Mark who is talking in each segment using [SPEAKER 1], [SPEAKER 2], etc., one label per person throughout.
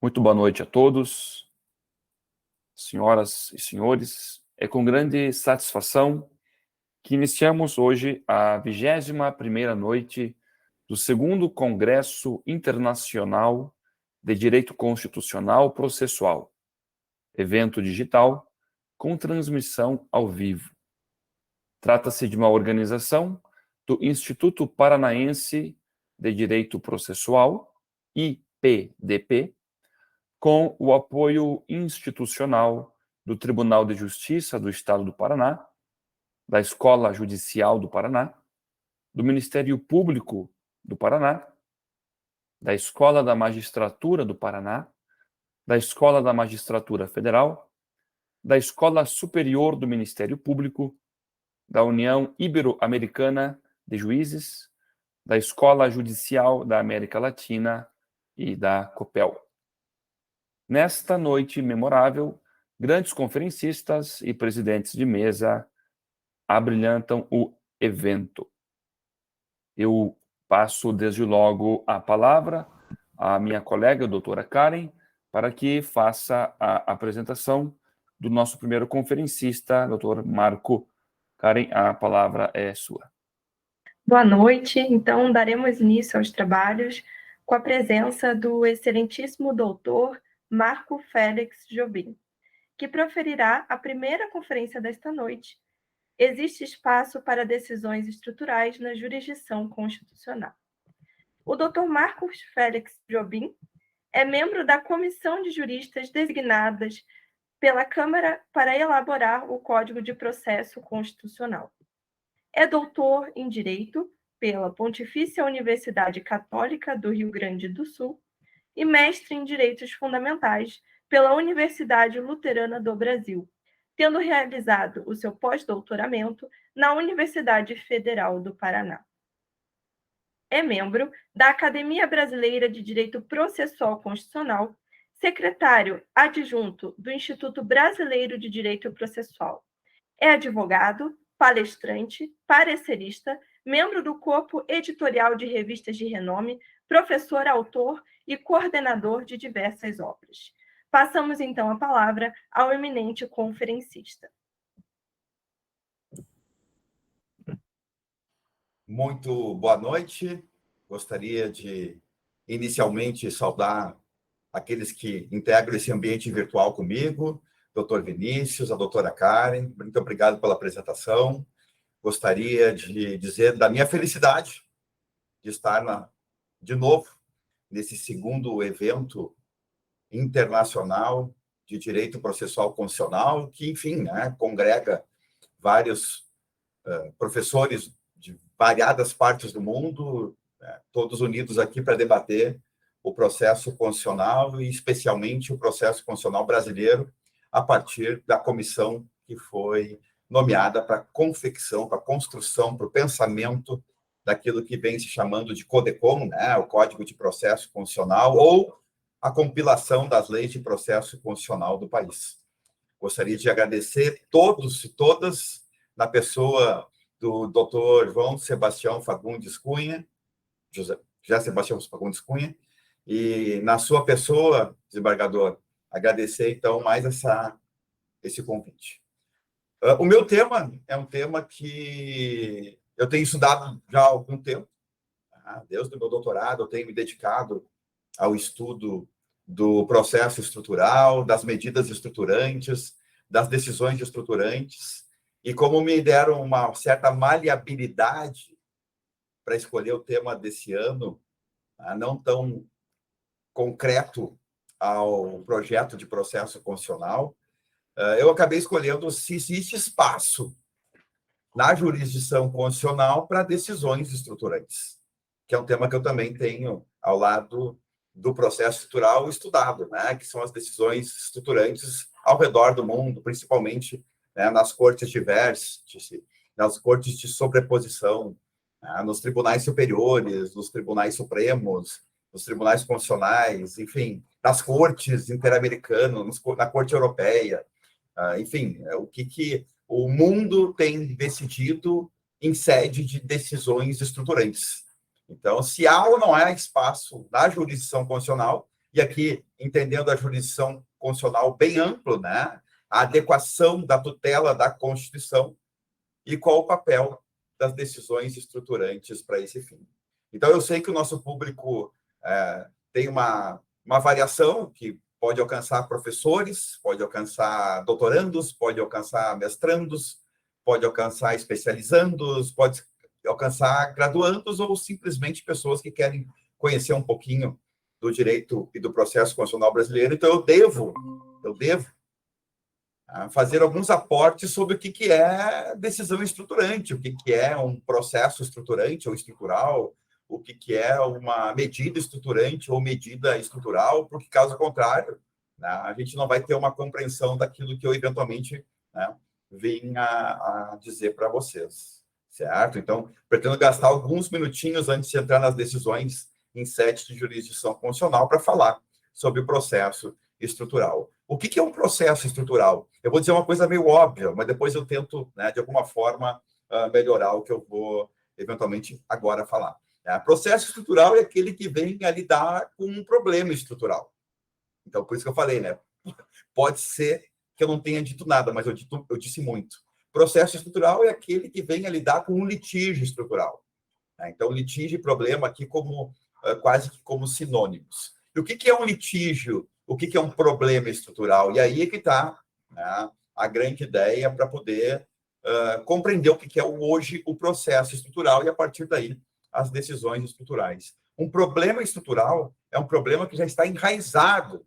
[SPEAKER 1] Muito boa noite a todos, senhoras e senhores. É com grande satisfação que iniciamos hoje a 21ª noite do segundo Congresso Internacional de Direito Constitucional Processual, evento digital com transmissão ao vivo. Trata-se de uma organização do Instituto Paranaense de Direito Processual, IPDP, com o apoio institucional do Tribunal de Justiça do Estado do Paraná, da Escola Judicial do Paraná, do Ministério Público do Paraná, da Escola da Magistratura do Paraná, da Escola da Magistratura Federal, da Escola Superior do Ministério Público, da União Ibero-Americana de Juízes, da Escola Judicial da América Latina e da COPEL. Nesta noite memorável, grandes conferencistas e presidentes de mesa abrilhantam o evento. Eu passo desde logo a palavra à minha colega, a doutora Karen, para que faça a apresentação do nosso primeiro conferencista, doutor Marco. Karen, a palavra é sua.
[SPEAKER 2] Boa noite. Então, daremos início aos trabalhos com a presença do excelentíssimo doutor Marco Félix Jobim, que proferirá a primeira conferência desta noite. Existe espaço para decisões estruturais na jurisdição constitucional. O doutor Marcos Félix Jobim é membro da comissão de juristas designadas pela Câmara para elaborar o Código de Processo Constitucional. É doutor em Direito pela Pontifícia Universidade Católica do Rio Grande do Sul e mestre em Direitos Fundamentais pela Universidade Luterana do Brasil, tendo realizado o seu pós-doutoramento na Universidade Federal do Paraná. É membro da Academia Brasileira de Direito Processual Constitucional, secretário adjunto do Instituto Brasileiro de Direito Processual. É advogado, palestrante, parecerista, membro do corpo editorial de revistas de renome, professor, autor e coordenador de diversas obras. Passamos então a palavra ao eminente conferencista.
[SPEAKER 3] Muito boa noite. Gostaria de, inicialmente, saudar aqueles que integram esse ambiente virtual comigo, doutor Vinícius, a doutora Karen. Muito obrigado pela apresentação. Gostaria de dizer da minha felicidade de estar de novo nesse segundo evento internacional de direito processual constitucional, que, enfim, né, congrega vários professores de variadas partes do mundo, né, todos unidos aqui para debater o processo constitucional e, especialmente, o processo constitucional brasileiro, a partir da comissão que foi nomeada para a confecção, para a construção, para o pensamento daquilo que vem se chamando de CODECON, né, o Código de Processo Constitucional, ou a compilação das leis de processo constitucional do país. Gostaria de agradecer todos e todas, na pessoa do doutor João Sebastião Fagundes Cunha, José Sebastião Fagundes Cunha, e na sua pessoa, desembargador, agradecer, então, mais esse convite. O meu tema é um tema que eu tenho estudado já há algum tempo, desde o meu doutorado eu tenho me dedicado ao estudo do processo estrutural, das medidas estruturantes, das decisões estruturantes, e como me deram uma certa maleabilidade para escolher o tema desse ano, não tão concreto ao projeto de processo constitucional, eu acabei escolhendo se existe espaço na jurisdição constitucional para decisões estruturantes, que é um tema que eu também tenho ao lado do processo estrutural estudado, né, que são as decisões estruturantes ao redor do mundo, principalmente, né, nas cortes de vértice, nas cortes de sobreposição, né, nos tribunais superiores, nos tribunais supremos, nos tribunais constitucionais, enfim, nas cortes interamericanas, na corte europeia, enfim, o que o mundo tem decidido em sede de decisões estruturantes. Então, se há ou não há espaço na jurisdição constitucional, e aqui entendendo a jurisdição constitucional bem amplo, né? A adequação da tutela da Constituição e qual o papel das decisões estruturantes para esse fim. Então, eu sei que o nosso público tem uma variação que pode alcançar professores, pode alcançar doutorandos, pode alcançar mestrandos, pode alcançar especializandos, pode alcançar graduandos ou simplesmente pessoas que querem conhecer um pouquinho do direito e do processo constitucional brasileiro. Então, eu devo fazer alguns aportes sobre o que é decisão estruturante, o que é um processo estruturante ou estrutural, o que é uma medida estruturante ou medida estrutural, porque, caso contrário, né, a gente não vai ter uma compreensão daquilo que eu, eventualmente, né, vim a dizer para vocês, certo? Então, pretendo gastar alguns minutinhos antes de entrar nas decisões em sede de jurisdição constitucional para falar sobre o processo estrutural. O que é um processo estrutural? Eu vou dizer uma coisa meio óbvia, mas depois eu tento, né, de alguma forma, melhorar o que eu vou, eventualmente, agora falar. Processo estrutural é aquele que vem a lidar com um problema estrutural. Então, por isso que eu falei, né? Pode ser que eu não tenha dito nada, mas eu disse muito. Processo estrutural é aquele que vem a lidar com um litígio estrutural. Então, litígio e problema aqui como quase que como sinônimos. E o que é um litígio? O que é um problema estrutural? E aí é que está, né, a grande ideia para poder compreender o que é hoje o processo estrutural e, a partir daí, as decisões estruturais. Um problema estrutural é um problema que já está enraizado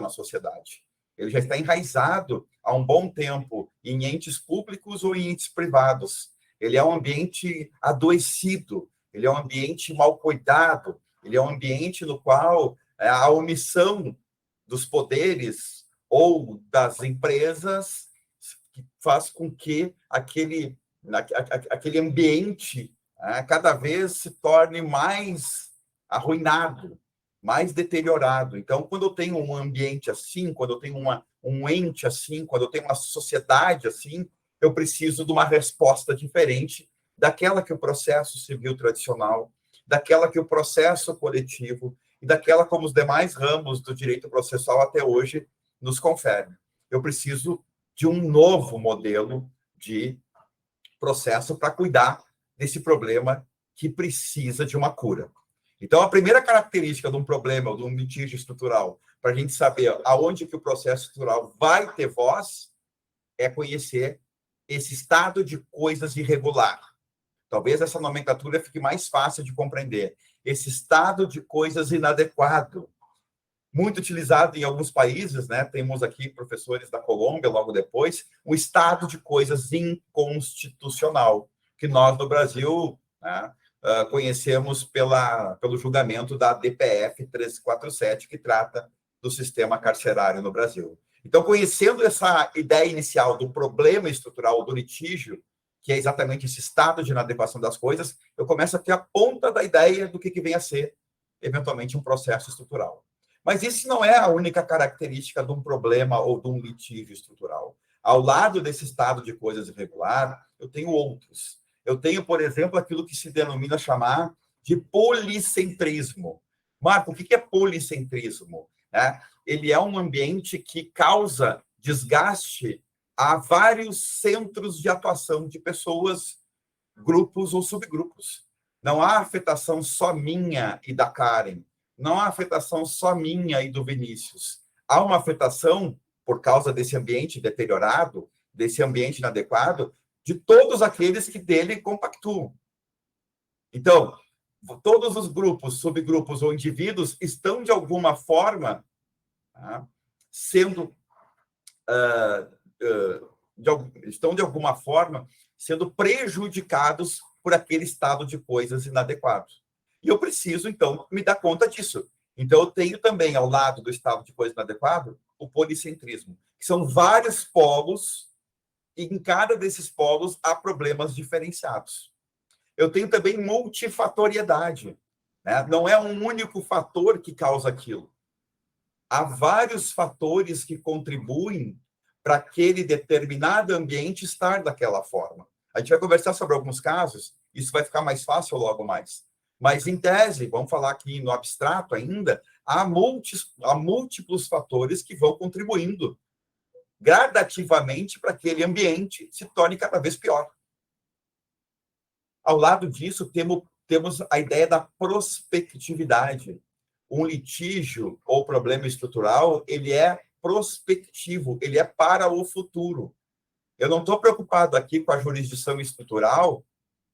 [SPEAKER 3] na sociedade. Ele já está enraizado há um bom tempo em entes públicos ou em entes privados. Ele é um ambiente adoecido, ele é um ambiente mal cuidado, ele é um ambiente no qual a omissão dos poderes ou das empresas faz com que aquele ambiente cada vez se torne mais arruinado, mais deteriorado. Então, quando eu tenho um ambiente assim, quando eu tenho um ente assim, quando eu tenho uma sociedade assim, eu preciso de uma resposta diferente daquela que o processo civil tradicional, daquela que o processo coletivo e daquela como os demais ramos do direito processual até hoje nos conferem. Eu preciso de um novo modelo de processo para cuidar desse problema que precisa de uma cura. Então, a primeira característica de um problema ou de um litígio estrutural, para a gente saber aonde que o processo estrutural vai ter voz, é conhecer esse estado de coisas irregular. Talvez essa nomenclatura fique mais fácil de compreender. Esse estado de coisas inadequado, muito utilizado em alguns países, né? Temos aqui professores da Colômbia, logo depois, um estado de coisas inconstitucional, que nós, no Brasil, né, conhecemos pelo julgamento da DPF 1347, que trata do sistema carcerário no Brasil. Então, conhecendo essa ideia inicial do problema estrutural, do litígio, que é exatamente esse estado de inadequação das coisas, eu começo a ter a ponta da ideia do que vem a ser, eventualmente, um processo estrutural. Mas isso não é a única característica de um problema ou de um litígio estrutural. Ao lado desse estado de coisas irregular, eu tenho outros. Eu tenho, por exemplo, aquilo que se denomina chamar de policentrismo. Marco, o que é policentrismo? Ele é um ambiente que causa desgaste a vários centros de atuação de pessoas, grupos ou subgrupos. Não há afetação só minha e da Karen. Não há afetação só minha e do Vinícius. Há uma afetação, por causa desse ambiente deteriorado, desse ambiente inadequado, de todos aqueles que dele compactuam. Então, todos os grupos, subgrupos ou indivíduos estão, de alguma forma, sendo prejudicados por aquele estado de coisas inadequado. E eu preciso, então, me dar conta disso. Então, eu tenho também, ao lado do estado de coisas inadequado, o policentrismo, que são vários polos, e em cada desses polos há problemas diferenciados. Eu tenho também multifatoriedade, né? Não é um único fator que causa aquilo. Há vários fatores que contribuem para aquele determinado ambiente estar daquela forma. A gente vai conversar sobre alguns casos, isso vai ficar mais fácil logo mais. Mas, em tese, vamos falar aqui no abstrato ainda, há múltiplos fatores que vão contribuindo gradativamente para que aquele ambiente se torne cada vez pior. Ao lado disso, temos a ideia da prospectividade. Um litígio ou problema estrutural, ele é prospectivo, ele é para o futuro. Eu não estou preocupado aqui com a jurisdição estrutural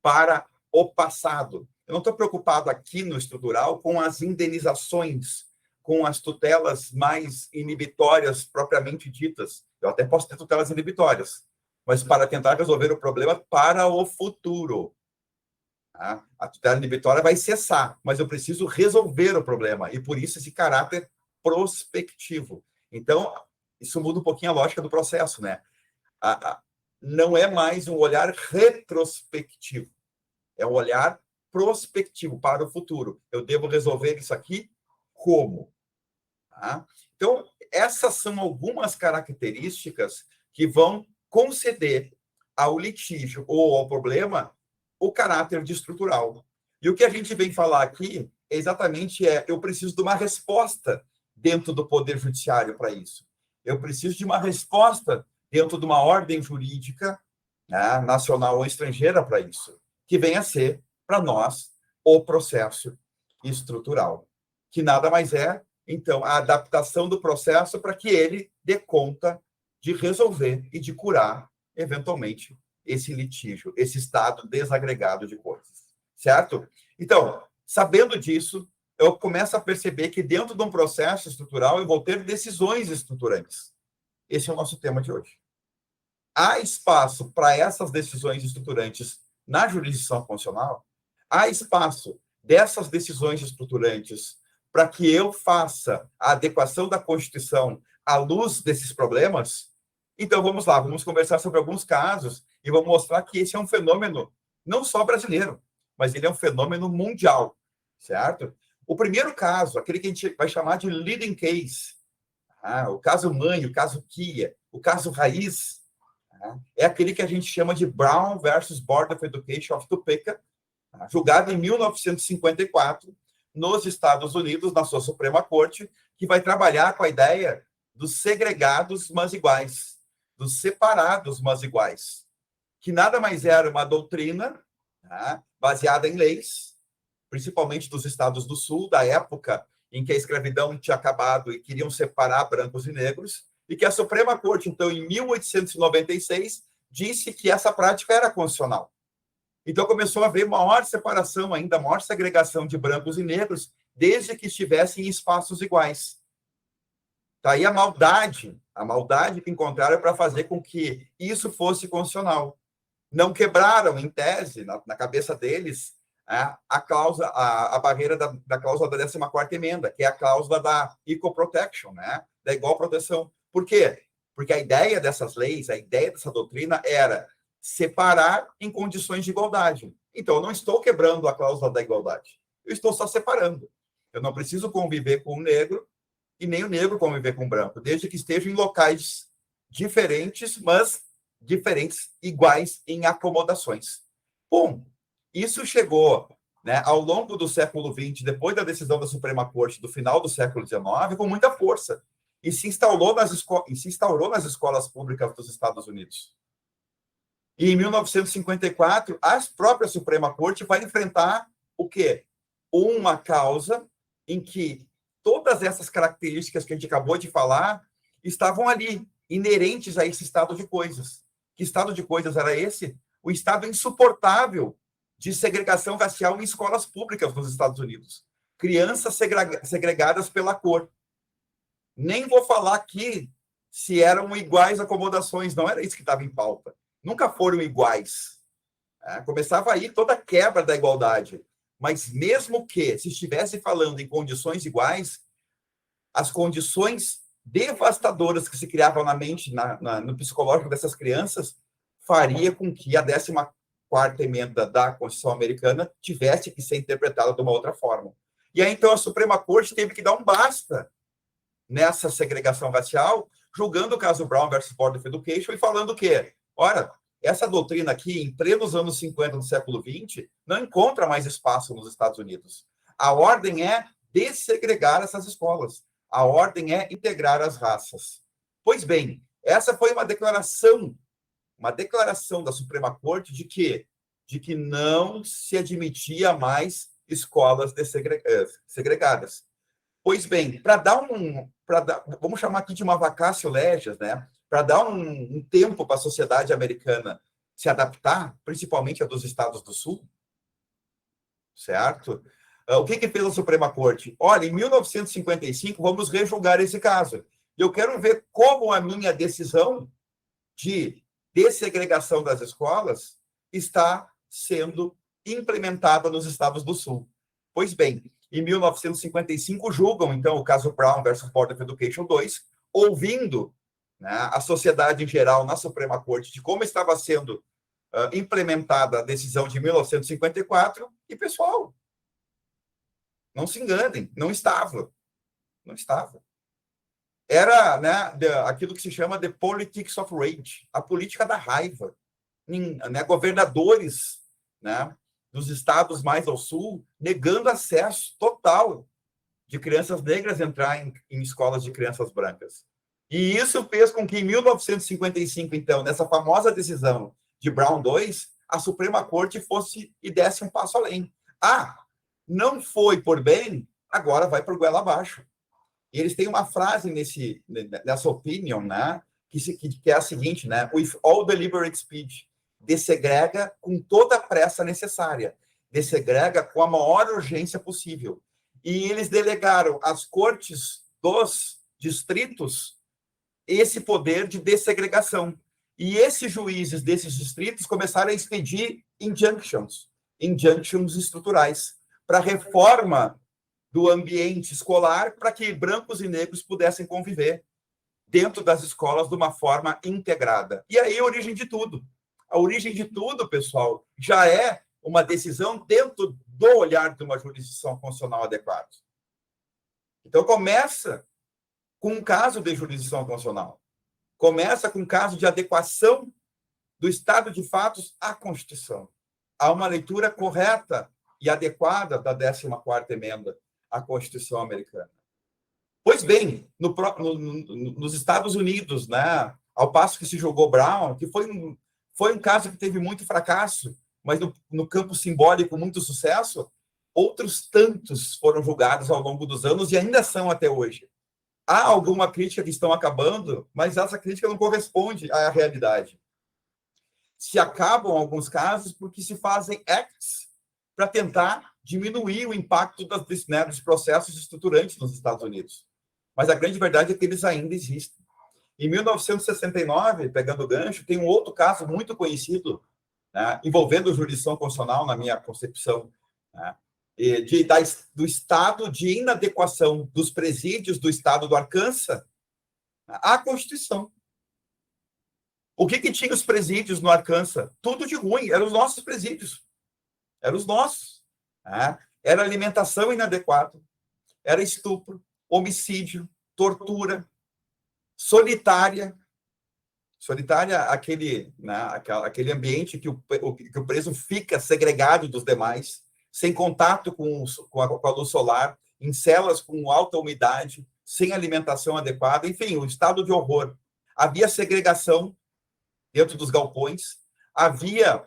[SPEAKER 3] para o passado. Eu não estou preocupado aqui no estrutural com as indenizações, com as tutelas mais inibitórias propriamente ditas. Eu até posso ter tutelas inibitórias, mas para tentar resolver o problema para o futuro. A tutela inibitória vai cessar, mas eu preciso resolver o problema, e por isso esse caráter prospectivo. Então, isso muda um pouquinho a lógica do processo, né? Não é mais um olhar retrospectivo, é um olhar prospectivo para o futuro. Eu devo resolver isso aqui como? Então, essas são algumas características que vão conceder ao litígio ou ao problema o caráter de estrutural. E o que a gente vem falar aqui é exatamente eu preciso de uma resposta dentro do Poder Judiciário para isso. Eu preciso de uma resposta dentro de uma ordem jurídica, né, nacional ou estrangeira para isso, que venha a ser, para nós, o processo estrutural, que nada mais é, então, a adaptação do processo para que ele dê conta de resolver e de curar, eventualmente, esse litígio, esse estado desagregado de coisas, certo? Então, sabendo disso, eu começo a perceber que dentro de um processo estrutural eu vou ter decisões estruturantes. Esse é o nosso tema de hoje. Há espaço para essas decisões estruturantes na jurisdição constitucional? Há espaço dessas decisões estruturantes para que eu faça a adequação da Constituição à luz desses problemas? Então, vamos lá, vamos conversar sobre alguns casos e vamos mostrar que esse é um fenômeno não só brasileiro, mas ele é um fenômeno mundial, certo? O primeiro caso, aquele que a gente vai chamar de leading case, o caso mãe, o caso Kia, o caso raiz, é aquele que a gente chama de Brown versus Board of Education of Topeka, julgado em 1954, nos Estados Unidos, na sua Suprema Corte, que vai trabalhar com a ideia dos segregados, mas iguais, dos separados, mas iguais, que nada mais era uma doutrina baseada em leis, principalmente dos estados do Sul, da época em que a escravidão tinha acabado e queriam separar brancos e negros, e que a Suprema Corte, então, em 1896, disse que essa prática era constitucional. Então, começou a haver maior separação ainda, maior segregação de brancos e negros, desde que estivessem em espaços iguais. Está aí a maldade que encontraram para fazer com que isso fosse constitucional. Não quebraram, em tese, na cabeça deles, a barreira da cláusula da 14ª emenda, que é a cláusula da equal protection, né? Da igual proteção. Por quê? Porque a ideia dessas leis, a ideia dessa doutrina era separar em condições de igualdade. Então, eu não estou quebrando a cláusula da igualdade. Eu estou só separando. Eu não preciso conviver com o negro e nem o negro conviver com o branco, desde que estejam em locais diferentes, mas diferentes, iguais em acomodações. Bom, isso chegou, né, ao longo do século XX, depois da decisão da Suprema Corte do final do século XIX, com muita força, e se instaurou nas escolas públicas dos Estados Unidos. E em 1954, a própria Suprema Corte vai enfrentar o quê? Uma causa em que todas essas características que a gente acabou de falar estavam ali, inerentes a esse estado de coisas. Que estado de coisas era esse? O estado insuportável de segregação racial em escolas públicas nos Estados Unidos. Crianças segregadas pela cor. Nem vou falar aqui se eram iguais acomodações, não era isso que estava em pauta. Nunca foram iguais. Começava aí toda a quebra da igualdade. Mas mesmo que se estivesse falando em condições iguais, as condições devastadoras que se criavam na mente, no psicológico dessas crianças, faria com que a 14ª emenda da Constituição americana tivesse que ser interpretada de uma outra forma. E aí, então, a Suprema Corte teve que dar um basta nessa segregação racial, julgando o caso Brown versus Board of Education e falando o quê? Ora, essa doutrina aqui, em plenos anos 50 do século XX, não encontra mais espaço nos Estados Unidos. A ordem é dessegregar essas escolas. A ordem é integrar as raças. Pois bem, essa foi uma declaração da Suprema Corte de que não se admitia mais escolas segregadas. Pois bem, vamos chamar aqui de uma vacatio legis, né? Para dar um tempo para a sociedade americana se adaptar, principalmente a dos estados do Sul, certo? O que fez a Suprema Corte? Olha, em 1955, vamos rejulgar esse caso. Eu quero ver como a minha decisão de dessegregação das escolas está sendo implementada nos estados do Sul. Pois bem, em 1955, julgam, então, o caso Brown versus Board of Education 2, ouvindo, né, a sociedade em geral na Suprema Corte de como estava sendo implementada a decisão de 1954, e, pessoal, não se enganem, não estava. Não estava. Era, né, aquilo que se chama the politics of rage, a política da raiva. Né, governadores, né, dos estados mais ao sul, negando acesso total de crianças negras entrar em escolas de crianças brancas. E isso fez com que, em 1955, então, nessa famosa decisão de Brown 2, a Suprema Corte fosse e desse um passo além. Não foi por bem, agora vai por goela abaixo. E eles têm uma frase nessa opinion, né, que é a seguinte, né, with all deliberate speed, dessegrega com toda a pressa necessária, dessegrega com a maior urgência possível. E eles delegaram às cortes dos distritos esse poder de dessegregação. E esses juízes desses distritos começaram a expedir injunctions estruturais, para reforma do ambiente escolar, para que brancos e negros pudessem conviver dentro das escolas de uma forma integrada. E aí a origem de tudo. A origem de tudo, pessoal, já é uma decisão dentro do olhar de uma jurisdição constitucional adequada. Então, começa com um caso de jurisdição constitucional. Começa com um caso de adequação do estado de fatos à Constituição. Há uma leitura correta e adequada da 14ª emenda à Constituição americana. Pois bem, nos Estados Unidos, né, ao passo que se julgou Brown, que foi um caso que teve muito fracasso, mas no campo simbólico muito sucesso, outros tantos foram julgados ao longo dos anos e ainda são até hoje. Há alguma crítica que estão acabando, mas essa crítica não corresponde à realidade. Se acabam alguns casos porque se fazem acts para tentar diminuir o impacto dos processos estruturantes nos Estados Unidos. Mas a grande verdade é que eles ainda existem. Em 1969, pegando o gancho, tem um outro caso muito conhecido, né, envolvendo jurisdição constitucional, na minha concepção, né, do estado de inadequação dos presídios do estado do Arkansas à Constituição. O que tinha os presídios no Arkansas? Tudo de ruim, eram os nossos presídios. Eram os nossos. Né? Era alimentação inadequada, era estupro, homicídio, tortura, solitária, aquele ambiente que o preso fica segregado dos demais, sem contato com a luz solar, em celas com alta umidade, sem alimentação adequada, enfim, um estado de horror. Havia segregação dentro dos galpões, havia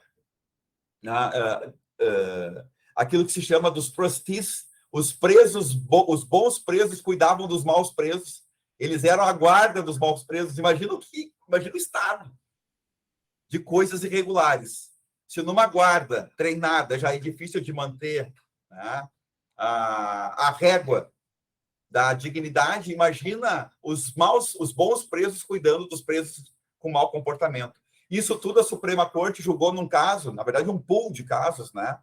[SPEAKER 3] aquilo que se chama dos trustees, os bons presos cuidavam dos maus presos, eles eram a guarda dos maus presos. Imagina o estado de coisas irregulares. Se numa guarda treinada já é difícil de manter, né, a régua da dignidade, imagina os bons presos cuidando dos presos com mau comportamento. Isso tudo a Suprema Corte julgou num caso, na verdade um pool de casos, né,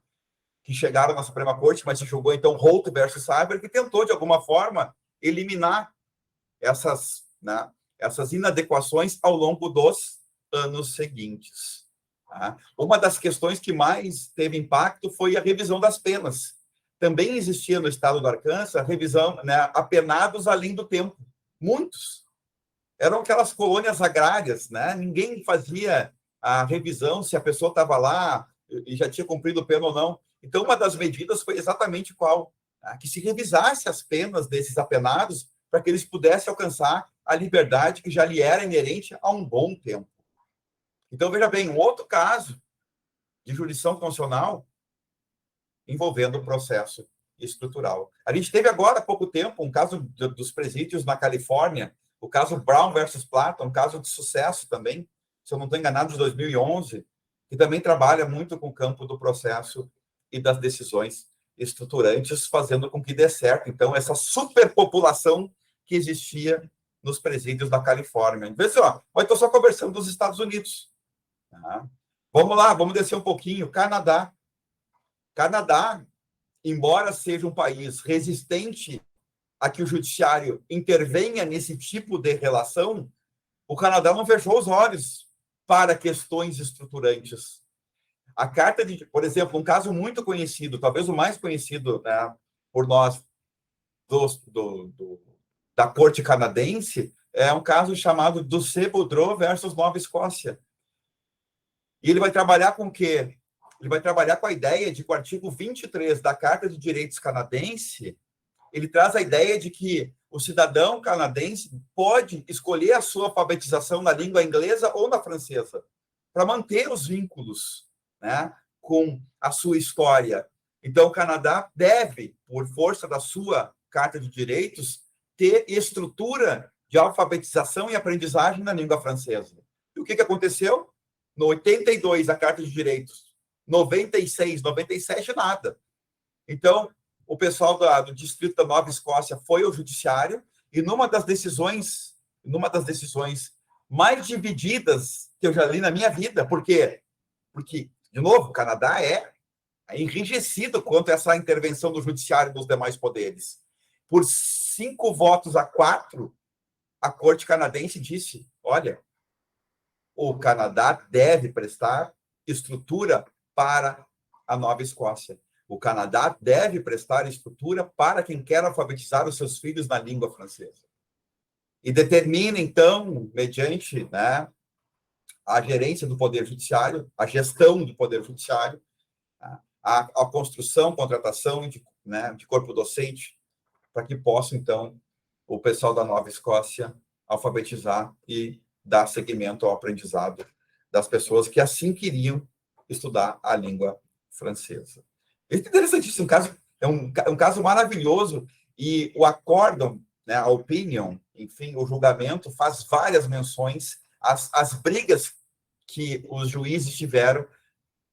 [SPEAKER 3] que chegaram na Suprema Corte, mas se julgou então Holt versus Cyber, que tentou de alguma forma eliminar essas inadequações ao longo dos anos seguintes. Tá? Uma das questões que mais teve impacto foi a revisão das penas. Também existia no estado do Arkansas revisão, né, apenados além do tempo. Muitos. Eram aquelas colônias agrárias, né? Ninguém fazia a revisão se a pessoa estava lá e já tinha cumprido pena ou não. Então, uma das medidas foi exatamente qual? Que se revisasse as penas desses apenados para que eles pudessem alcançar a liberdade que já lhe era inerente há um bom tempo. Então, veja bem, um outro caso de jurisdição constitucional envolvendo o processo estrutural. A gente teve agora, há pouco tempo, um caso dos presídios na Califórnia, o caso Brown versus Plata, um caso de sucesso também, se eu não estou enganado, de 2011, que também trabalha muito com o campo do processo e das decisões estruturantes, fazendo com que dê certo, então, essa superpopulação que existia nos presídios da Califórnia. Vê só, mas estou só conversando dos Estados Unidos. Vamos lá, vamos descer um pouquinho. Canadá. Canadá, embora seja um país resistente a que o judiciário intervenha nesse tipo de relação, o Canadá não fechou os olhos para questões estruturantes. A carta de, por exemplo, um caso muito conhecido, talvez o mais conhecido, né, por nós da corte canadense, é um caso chamado do C-Boudreau versus Nova Escócia. E ele vai trabalhar com o quê? Ele vai trabalhar com a ideia de que o artigo 23 da Carta de Direitos Canadense, ele traz a ideia de que o cidadão canadense pode escolher a sua alfabetização na língua inglesa ou na francesa, para manter os vínculos, né, com a sua história. Então, o Canadá deve, por força da sua Carta de Direitos, ter estrutura de alfabetização e aprendizagem na língua francesa. E o que aconteceu? No 82, a Carta de Direitos, 96, 97, nada. Então, o pessoal do Distrito da Nova Escócia foi ao judiciário e numa das decisões mais divididas que eu já li na minha vida, por quê? Porque, de novo, o Canadá é enrijecido quanto a essa intervenção do judiciário e dos demais poderes. Por 5-4, a Corte canadense disse, olha, o Canadá deve prestar estrutura para a Nova Escócia. O Canadá deve prestar estrutura para quem quer alfabetizar os seus filhos na língua francesa. E determina, então, mediante, né, a gerência do Poder Judiciário, a gestão do Poder Judiciário, a construção, contratação de corpo docente, para que possa, então, o pessoal da Nova Escócia alfabetizar e dar seguimento ao aprendizado das pessoas que assim queriam estudar a língua francesa. É interessantíssimo, um caso maravilhoso, e o acórdão, né, a opinion, enfim, o julgamento faz várias menções às brigas que os juízes tiveram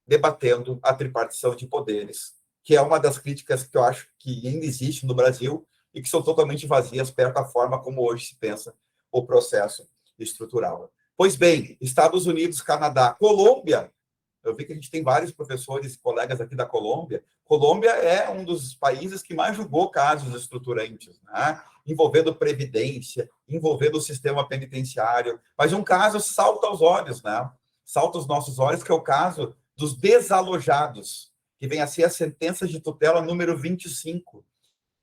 [SPEAKER 3] debatendo a tripartição de poderes, que é uma das críticas que eu acho que ainda existe no Brasil e que são totalmente vazias perto da forma como hoje se pensa o processo estrutural. Pois bem, Estados Unidos, Canadá, Colômbia, eu vi que a gente tem vários professores e colegas aqui da Colômbia. Colômbia é um dos países que mais julgou casos estruturantes, né? Envolvendo previdência, envolvendo o sistema penitenciário. Mas um caso salta aos olhos, né? Salta aos nossos olhos, que é o caso dos desalojados, que vem a ser a sentença de tutela número 25.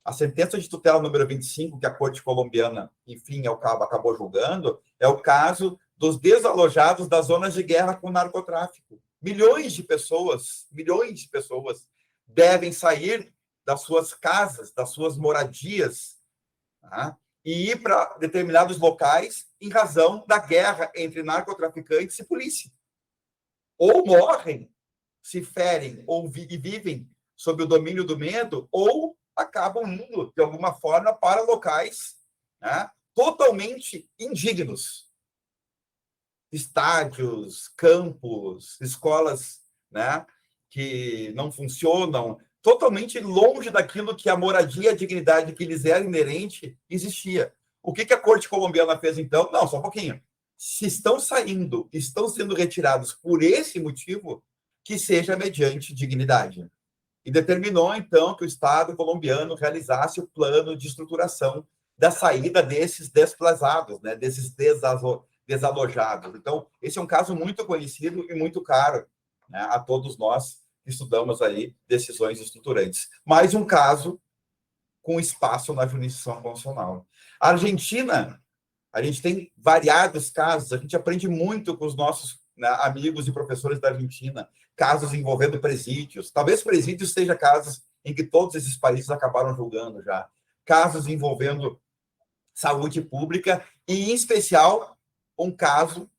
[SPEAKER 3] A sentença de tutela número 25, que a Corte colombiana, enfim, acabou julgando, é o caso dos desalojados das zonas de guerra com narcotráfico. Milhões de pessoas devem sair das suas casas, das suas moradias, tá? E ir para determinados locais em razão da guerra entre narcotraficantes e polícia. Ou morrem, se ferem e vivem sob o domínio do medo, ou acabam indo, de alguma forma, para locais, né, totalmente indignos. Estádios, campos, escolas, né, que não funcionam, totalmente longe daquilo que a moradia e a dignidade que lhes era inerente existia. O que a Corte colombiana fez, então? Não, só um pouquinho. Se estão saindo, estão sendo retirados por esse motivo, que seja mediante dignidade. E determinou, então, que o Estado colombiano realizasse o plano de estruturação da saída desses desplazados, né, desses desalojados. Então, esse é um caso muito conhecido e muito caro, né, a todos nós que estudamos aí decisões estruturantes. Mais um caso com espaço na jurisdição constitucional. A Argentina, a gente tem variados casos, a gente aprende muito com os nossos né, amigos e professores da Argentina, casos envolvendo presídios. Talvez presídios seja casos em que todos esses países acabaram julgando já. Casos envolvendo saúde pública e, em especial, um caso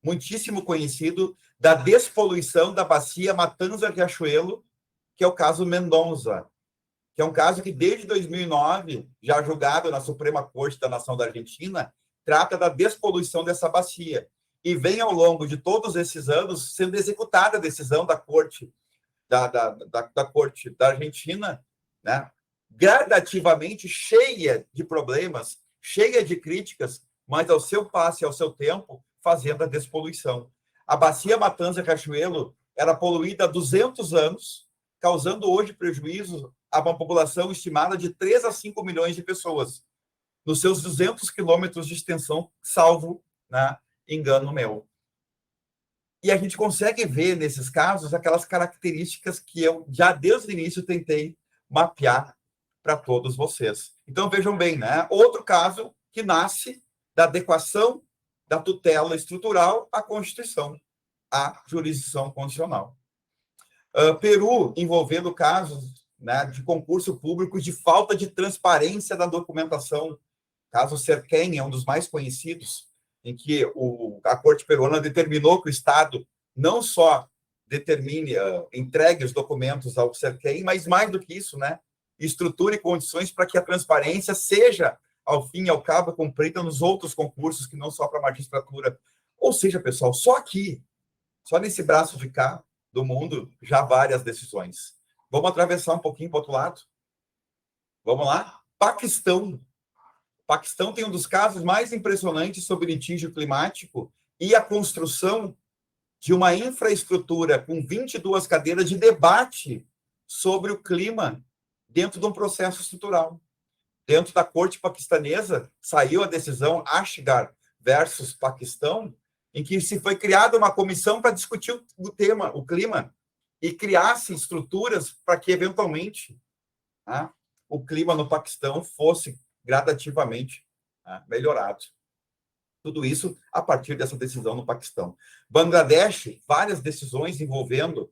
[SPEAKER 3] muitíssimo conhecido da despoluição da bacia Matanza-Riachuelo, que é o caso Mendonça, que é um caso que, desde 2009, já julgado na Suprema Corte da Nação da Argentina, trata da despoluição dessa bacia. E vem, ao longo de todos esses anos, sendo executada a decisão da Corte da Corte da Argentina, né, gradativamente cheia de problemas, cheia de críticas, mas ao seu passo e ao seu tempo, fazendo a despoluição. A bacia Matanza-Riachuelo era poluída há 200 anos, causando hoje prejuízo a uma população estimada de 3 a 5 milhões de pessoas, nos seus 200 quilômetros de extensão, salvo, né, engano meu. E a gente consegue ver, nesses casos, aquelas características que eu, já desde o início, tentei mapear para todos vocês. Então, vejam bem, né? Outro caso que nasce da adequação da tutela estrutural à Constituição, à jurisdição constitucional. Peru, envolvendo casos, né, de concurso público de falta de transparência da documentação. Caso Serquém é um dos mais conhecidos, em que a Corte Peruana determinou que o Estado não só entregue os documentos ao Serquém, mas, mais do que isso, né, estruture condições para que a transparência seja, ao fim e ao cabo, cumprida nos outros concursos, que não só para a magistratura. Ou seja, pessoal, só aqui, só nesse braço de cá do mundo, já várias decisões. Vamos atravessar um pouquinho para o outro lado? Vamos lá? Paquistão. Paquistão tem um dos casos mais impressionantes sobre litígio climático e a construção de uma infraestrutura com 22 cadeiras de debate sobre o clima dentro de um processo estrutural. Dentro da corte paquistanesa, saiu a decisão Ashgar versus Paquistão, em que se foi criada uma comissão para discutir o clima, e criasse estruturas para que, eventualmente, né, o clima no Paquistão fosse gradativamente, né, melhorado. Tudo isso a partir dessa decisão no Paquistão. Bangladesh, várias decisões envolvendo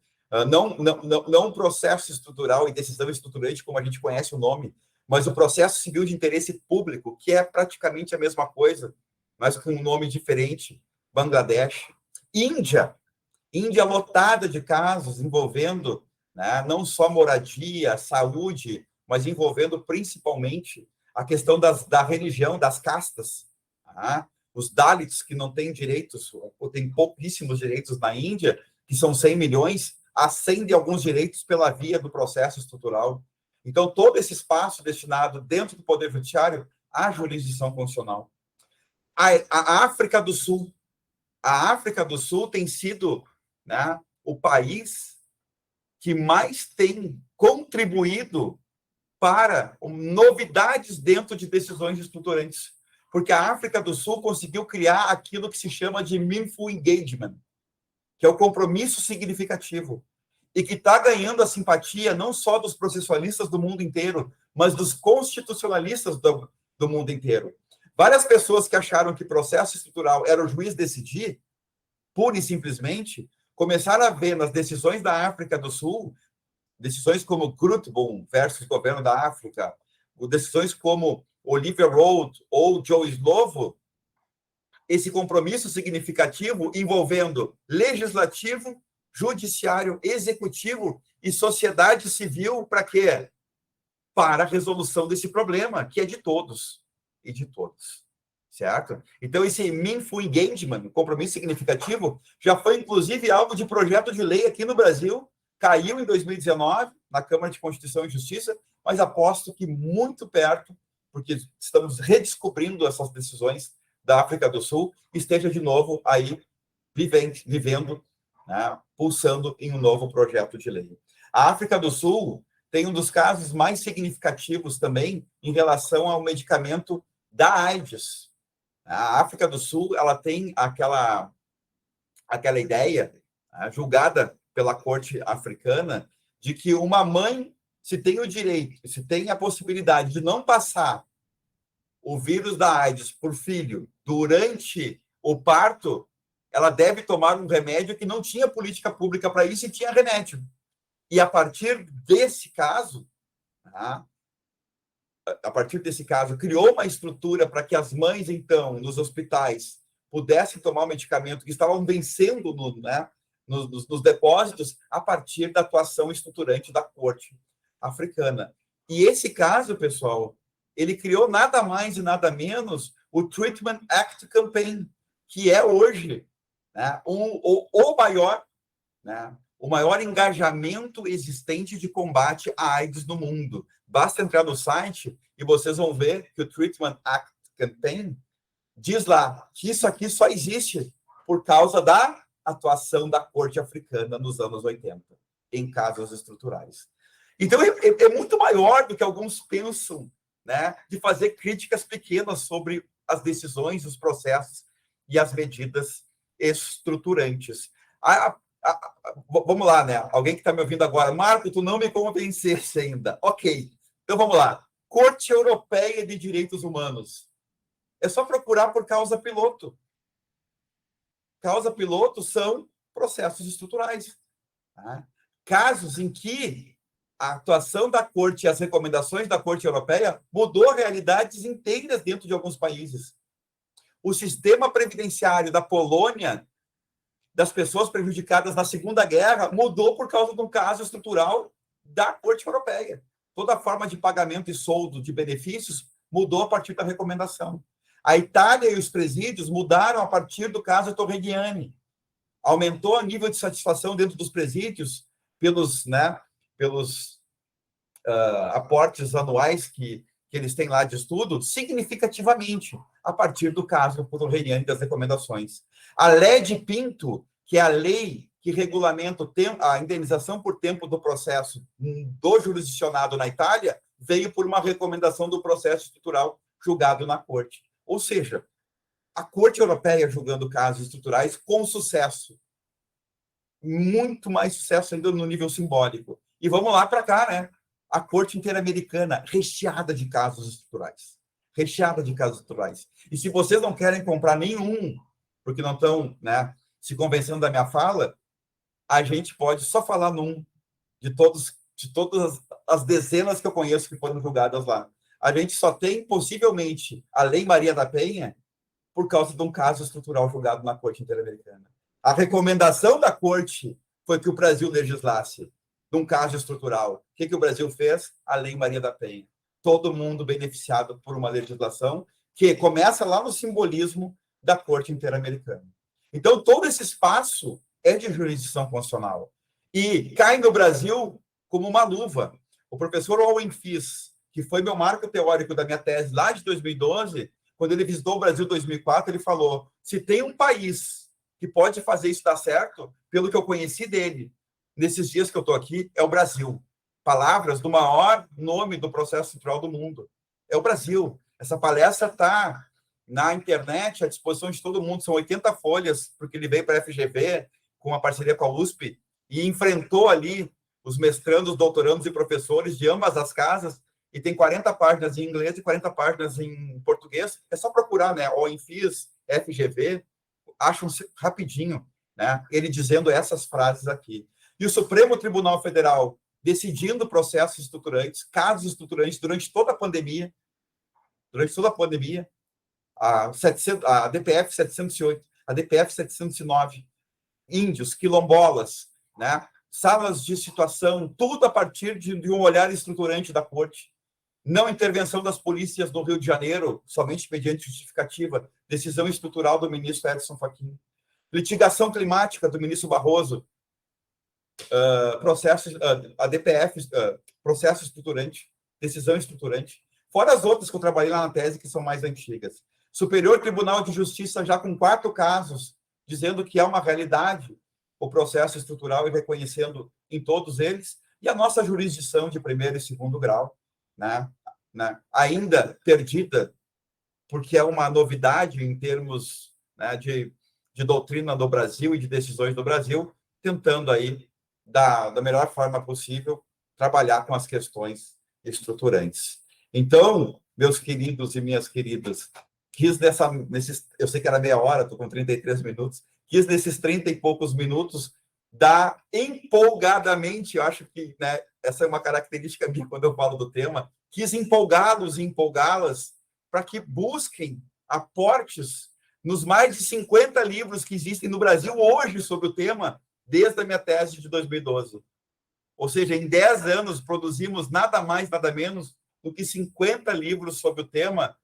[SPEAKER 3] não um processo estrutural e decisão estruturante, como a gente conhece o nome, mas o processo civil de interesse público, que é praticamente a mesma coisa, mas com um nome diferente. Bangladesh. Índia lotada de casos envolvendo, né, não só moradia, saúde, mas envolvendo principalmente a questão da religião, das castas. Tá? Os Dalits, que não têm direitos, ou têm pouquíssimos direitos na Índia, que são 100 milhões, ascendem alguns direitos pela via do processo estrutural. Então, todo esse espaço destinado dentro do Poder Judiciário à jurisdição constitucional. A África do Sul. A África do Sul tem sido, né, o país que mais tem contribuído para novidades dentro de decisões estruturantes, porque a África do Sul conseguiu criar aquilo que se chama de Meaningful Engagement, que é o compromisso significativo, e que está ganhando a simpatia não só dos processualistas do mundo inteiro, mas dos constitucionalistas do mundo inteiro. Várias pessoas que acharam que processo estrutural era o juiz decidir, pura e simplesmente, começaram a ver nas decisões da África do Sul, decisões como Grootboom versus Governo da África, decisões como Oliver Road ou Joe Slovo, esse compromisso significativo envolvendo legislativo, judiciário, executivo e sociedade civil, para quê? Para a resolução desse problema, que é de todos e de todos, certo? Então, esse Meaningful Engagement, compromisso significativo, já foi, inclusive, alvo de projeto de lei aqui no Brasil, caiu em 2019, na Câmara de Constituição e Justiça, mas aposto que muito perto, porque estamos redescobrindo essas decisões da África do Sul, esteja de novo aí vivendo, né, pulsando em um novo projeto de lei. A África do Sul tem um dos casos mais significativos também em relação ao medicamento da AIDS. A África do Sul, ela tem aquela ideia, julgada pela corte africana, de que uma mãe, se tem o direito, se tem a possibilidade de não passar o vírus da AIDS por filho durante o parto, ela deve tomar um remédio que não tinha política pública para isso e tinha remédio. E a partir desse caso, tá? A partir desse caso, criou uma estrutura para que as mães, então, nos hospitais, pudessem tomar o medicamento que estavam vencendo nos depósitos a partir da atuação estruturante da corte africana. E esse caso, pessoal, ele criou nada mais e nada menos o Treatment Act Campaign, que é hoje, né, o maior engajamento existente de combate à AIDS no mundo. Basta entrar no site e vocês vão ver que o Treatment Act Campaign diz lá que isso aqui só existe por causa da atuação da corte africana nos anos 80, em casos estruturais. Então, é muito maior do que alguns pensam, né, de fazer críticas pequenas sobre as decisões, os processos e as medidas estruturantes. Vamos lá, né? Alguém que está me ouvindo agora, Marco, tu não me convencesse ainda. Ok, então vamos lá. Corte Europeia de Direitos Humanos. É só procurar por causa piloto. Causa piloto são processos estruturais. Tá? Casos em que a atuação da Corte e as recomendações da Corte Europeia mudou realidades inteiras dentro de alguns países. O sistema previdenciário da Polônia, das pessoas prejudicadas na Segunda Guerra, mudou por causa de um caso estrutural da Corte Europeia. Toda a forma de pagamento e soldo de benefícios mudou a partir da recomendação. A Itália e os presídios mudaram a partir do caso Torreggiani. Aumentou o nível de satisfação dentro dos presídios pelos aportes anuais que eles têm lá de estudo, significativamente, a partir do caso Torreggiani das recomendações. A Lei de Pinto, que é a lei que regulamenta a indenização por tempo do processo do jurisdicionado na Itália, veio por uma recomendação do processo estrutural julgado na Corte. Ou seja, a Corte Europeia julgando casos estruturais com sucesso. Muito mais sucesso ainda no nível simbólico. E vamos lá para cá, né? A Corte Interamericana, recheada de casos estruturais. Recheada de casos estruturais. E se vocês não querem comprar nenhum, porque não estão, né, se convencendo da minha fala, a gente pode só falar num de todas as dezenas que eu conheço que foram julgadas lá. A gente só tem, possivelmente, a Lei Maria da Penha por causa de um caso estrutural julgado na Corte Interamericana. A recomendação da Corte foi que o Brasil legislasse de um caso estrutural. O que o Brasil fez? A Lei Maria da Penha. Todo mundo beneficiado por uma legislação que começa lá no simbolismo da Corte Interamericana. Então, todo esse espaço é de jurisdição constitucional. E cai no Brasil como uma luva. O professor Owen Fiss, que foi meu marco teórico da minha tese lá de 2012, quando ele visitou o Brasil em 2004, ele falou, se tem um país que pode fazer isso dar certo, pelo que eu conheci dele, nesses dias que eu estou aqui, é o Brasil. Palavras do maior nome do processo estrutural do mundo. É o Brasil. Essa palestra está na internet, à disposição de todo mundo. São 80 folhas, porque ele veio para a FGV, com uma parceria com a USP, e enfrentou ali os mestrandos, doutorandos e professores de ambas as casas, e tem 40 páginas em inglês e 40 páginas em português. É só procurar, né? Owen Fiss, FGV, acham rapidinho, né? Ele dizendo essas frases aqui. E o Supremo Tribunal Federal decidindo processos estruturantes, casos estruturantes durante toda a pandemia, a DPF 708, a DPF 709, índios, quilombolas, né? Salas de situação, tudo a partir de um olhar estruturante da Corte. Não intervenção das polícias no Rio de Janeiro, somente mediante justificativa, decisão estrutural do ministro Edson Fachin. Litigação climática do ministro Barroso, a DPF, processo estruturante, decisão estruturante. Fora as outras que eu trabalhei lá na tese, que são mais antigas. Superior Tribunal de Justiça, já com 4 casos, dizendo que é uma realidade o processo estrutural e reconhecendo em todos eles. E a nossa jurisdição de primeiro e segundo grau, né, ainda perdida, porque é uma novidade em termos, né, de doutrina do Brasil e de decisões do Brasil, tentando aí, da melhor forma possível, trabalhar com as questões estruturantes. Então, meus queridos e minhas queridas, eu sei que era meia hora, estou com 33 minutos, quis nesses 30 e poucos minutos dar empolgadamente, eu acho que, né, essa é uma característica minha quando eu falo do tema, quis empolgá-los e empolgá-las para que busquem aportes nos mais de 50 livros que existem no Brasil hoje sobre o tema, desde a minha tese de 2012. Ou seja, em 10 anos produzimos nada mais, nada menos do que 50 livros sobre o tema,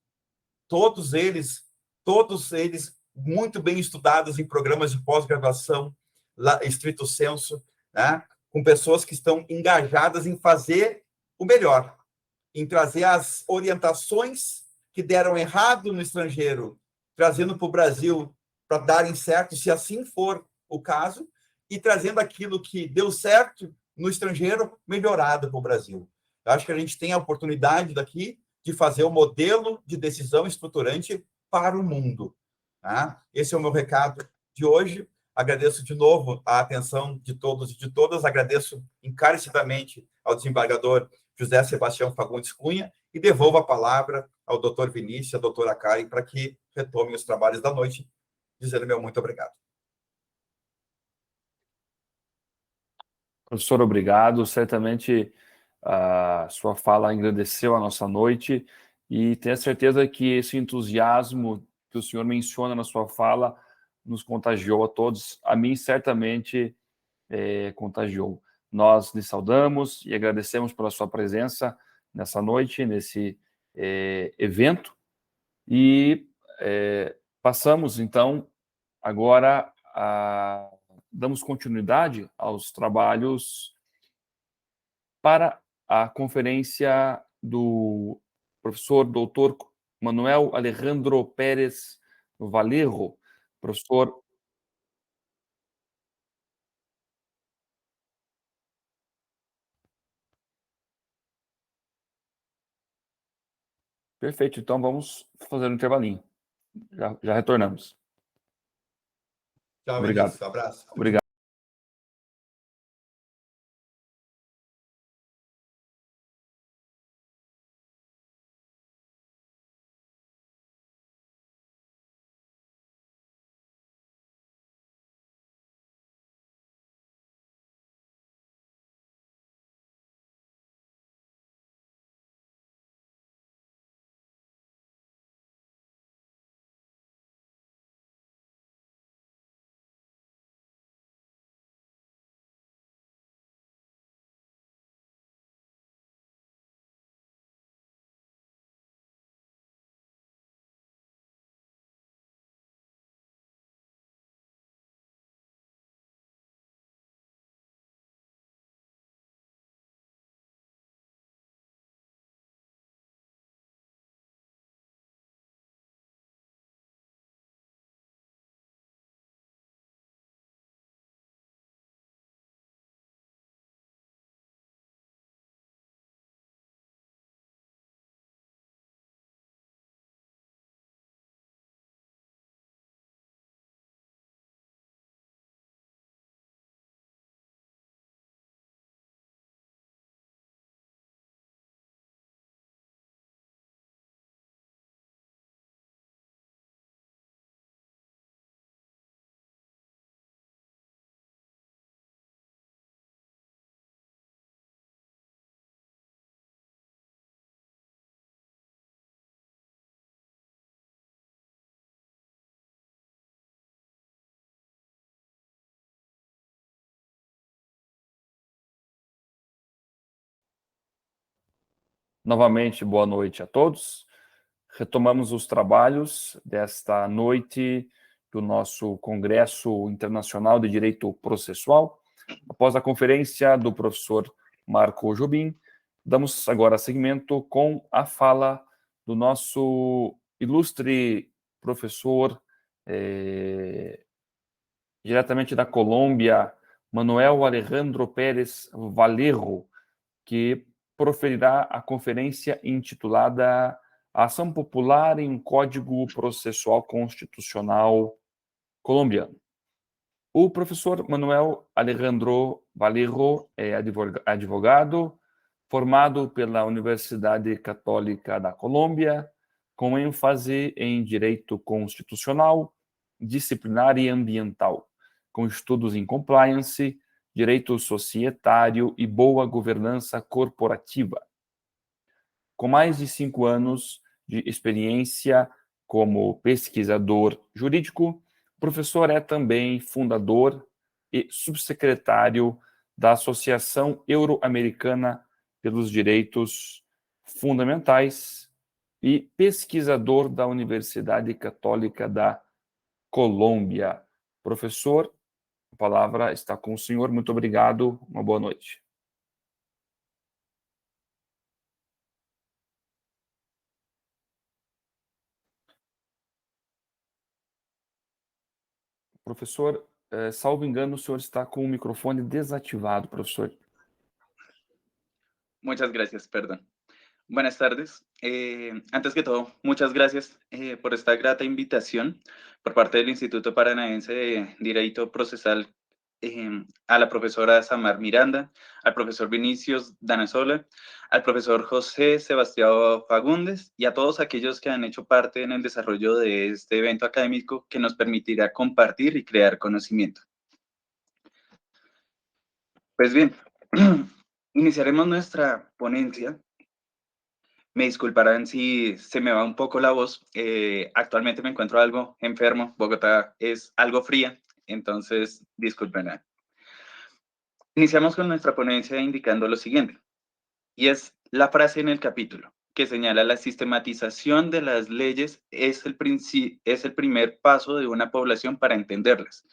[SPEAKER 3] todos eles muito bem estudados em programas de pós-graduação, estrito sensu, né? Com pessoas que estão engajadas em fazer o melhor, em trazer as orientações que deram errado no estrangeiro, trazendo para o Brasil para darem certo, se assim for o caso, e trazendo aquilo que deu certo no estrangeiro, melhorado para o Brasil. Eu acho que a gente tem a oportunidade daqui de fazer um modelo de decisão estruturante para o mundo. Tá? Esse é o meu recado de hoje. Agradeço de novo a atenção de todos e de todas. Agradeço encarecidamente ao desembargador José Sebastião Fagundes Cunha e devolvo a palavra ao doutor Vinícius e à doutora Karen para que retomem os trabalhos da noite, dizendo meu muito obrigado.
[SPEAKER 1] Professor, obrigado. Certamente a sua fala engrandeceu a nossa noite e tenho certeza que esse entusiasmo que o senhor menciona na sua fala nos contagiou a todos. A mim, certamente, contagiou. Nós lhe saudamos e agradecemos pela sua presença nessa noite, nesse evento. E passamos, então, agora damos continuidade aos trabalhos para a conferência do professor doutor Manuel Alejandro Pérez Valerro, professor. Perfeito, então vamos fazer um intervalinho. Já retornamos.
[SPEAKER 3] Tchau,
[SPEAKER 1] Obrigado.
[SPEAKER 3] Vinícius. Abraço.
[SPEAKER 1] Obrigado. Novamente, boa noite a todos. Retomamos os trabalhos desta noite do nosso Congresso Internacional de Direito Processual. Após a conferência do professor Marco Jobim, damos agora seguimento com a fala do nosso ilustre professor, diretamente da Colômbia, Manuel Alejandro Pérez Valerro, que proferirá a conferência intitulada Ação Popular em Código Processual Constitucional Colombiano. O professor Manuel Alejandro Valerro é advogado, formado pela Universidade Católica da Colômbia, com ênfase em Direito Constitucional, disciplinar e ambiental, com estudos em compliance, direito societário e boa governança corporativa. Com mais de 5 anos de experiência como pesquisador jurídico, o professor é também fundador e subsecretário da Associação Euro-Americana pelos Direitos Fundamentais e pesquisador da Universidade Católica da Colômbia. Professor, a palavra está com o senhor. Muito obrigado. Uma boa noite. Professor, salvo engano, o senhor está com o microfone desativado, professor.
[SPEAKER 4] Muchas gracias, perdón. Buenas tardes. Antes que todo, muchas gracias por esta grata invitación por parte del Instituto Paranaense de Derecho Procesal a la profesora Samar Miranda, al profesor Vinicius Danasola, al profesor José Sebastián Fagundes y a todos aquellos que han hecho parte en el desarrollo de este evento académico que nos permitirá compartir y crear conocimiento. Pues bien, iniciaremos nuestra ponencia. Me disculparán si se me va un poco la voz. Actualmente me encuentro algo enfermo. Bogotá es algo fría, entonces disculpen. Iniciamos con nuestra ponencia indicando lo siguiente, y es la frase en el capítulo que señala la sistematización de las leyes es el primer paso de una población para entenderlas.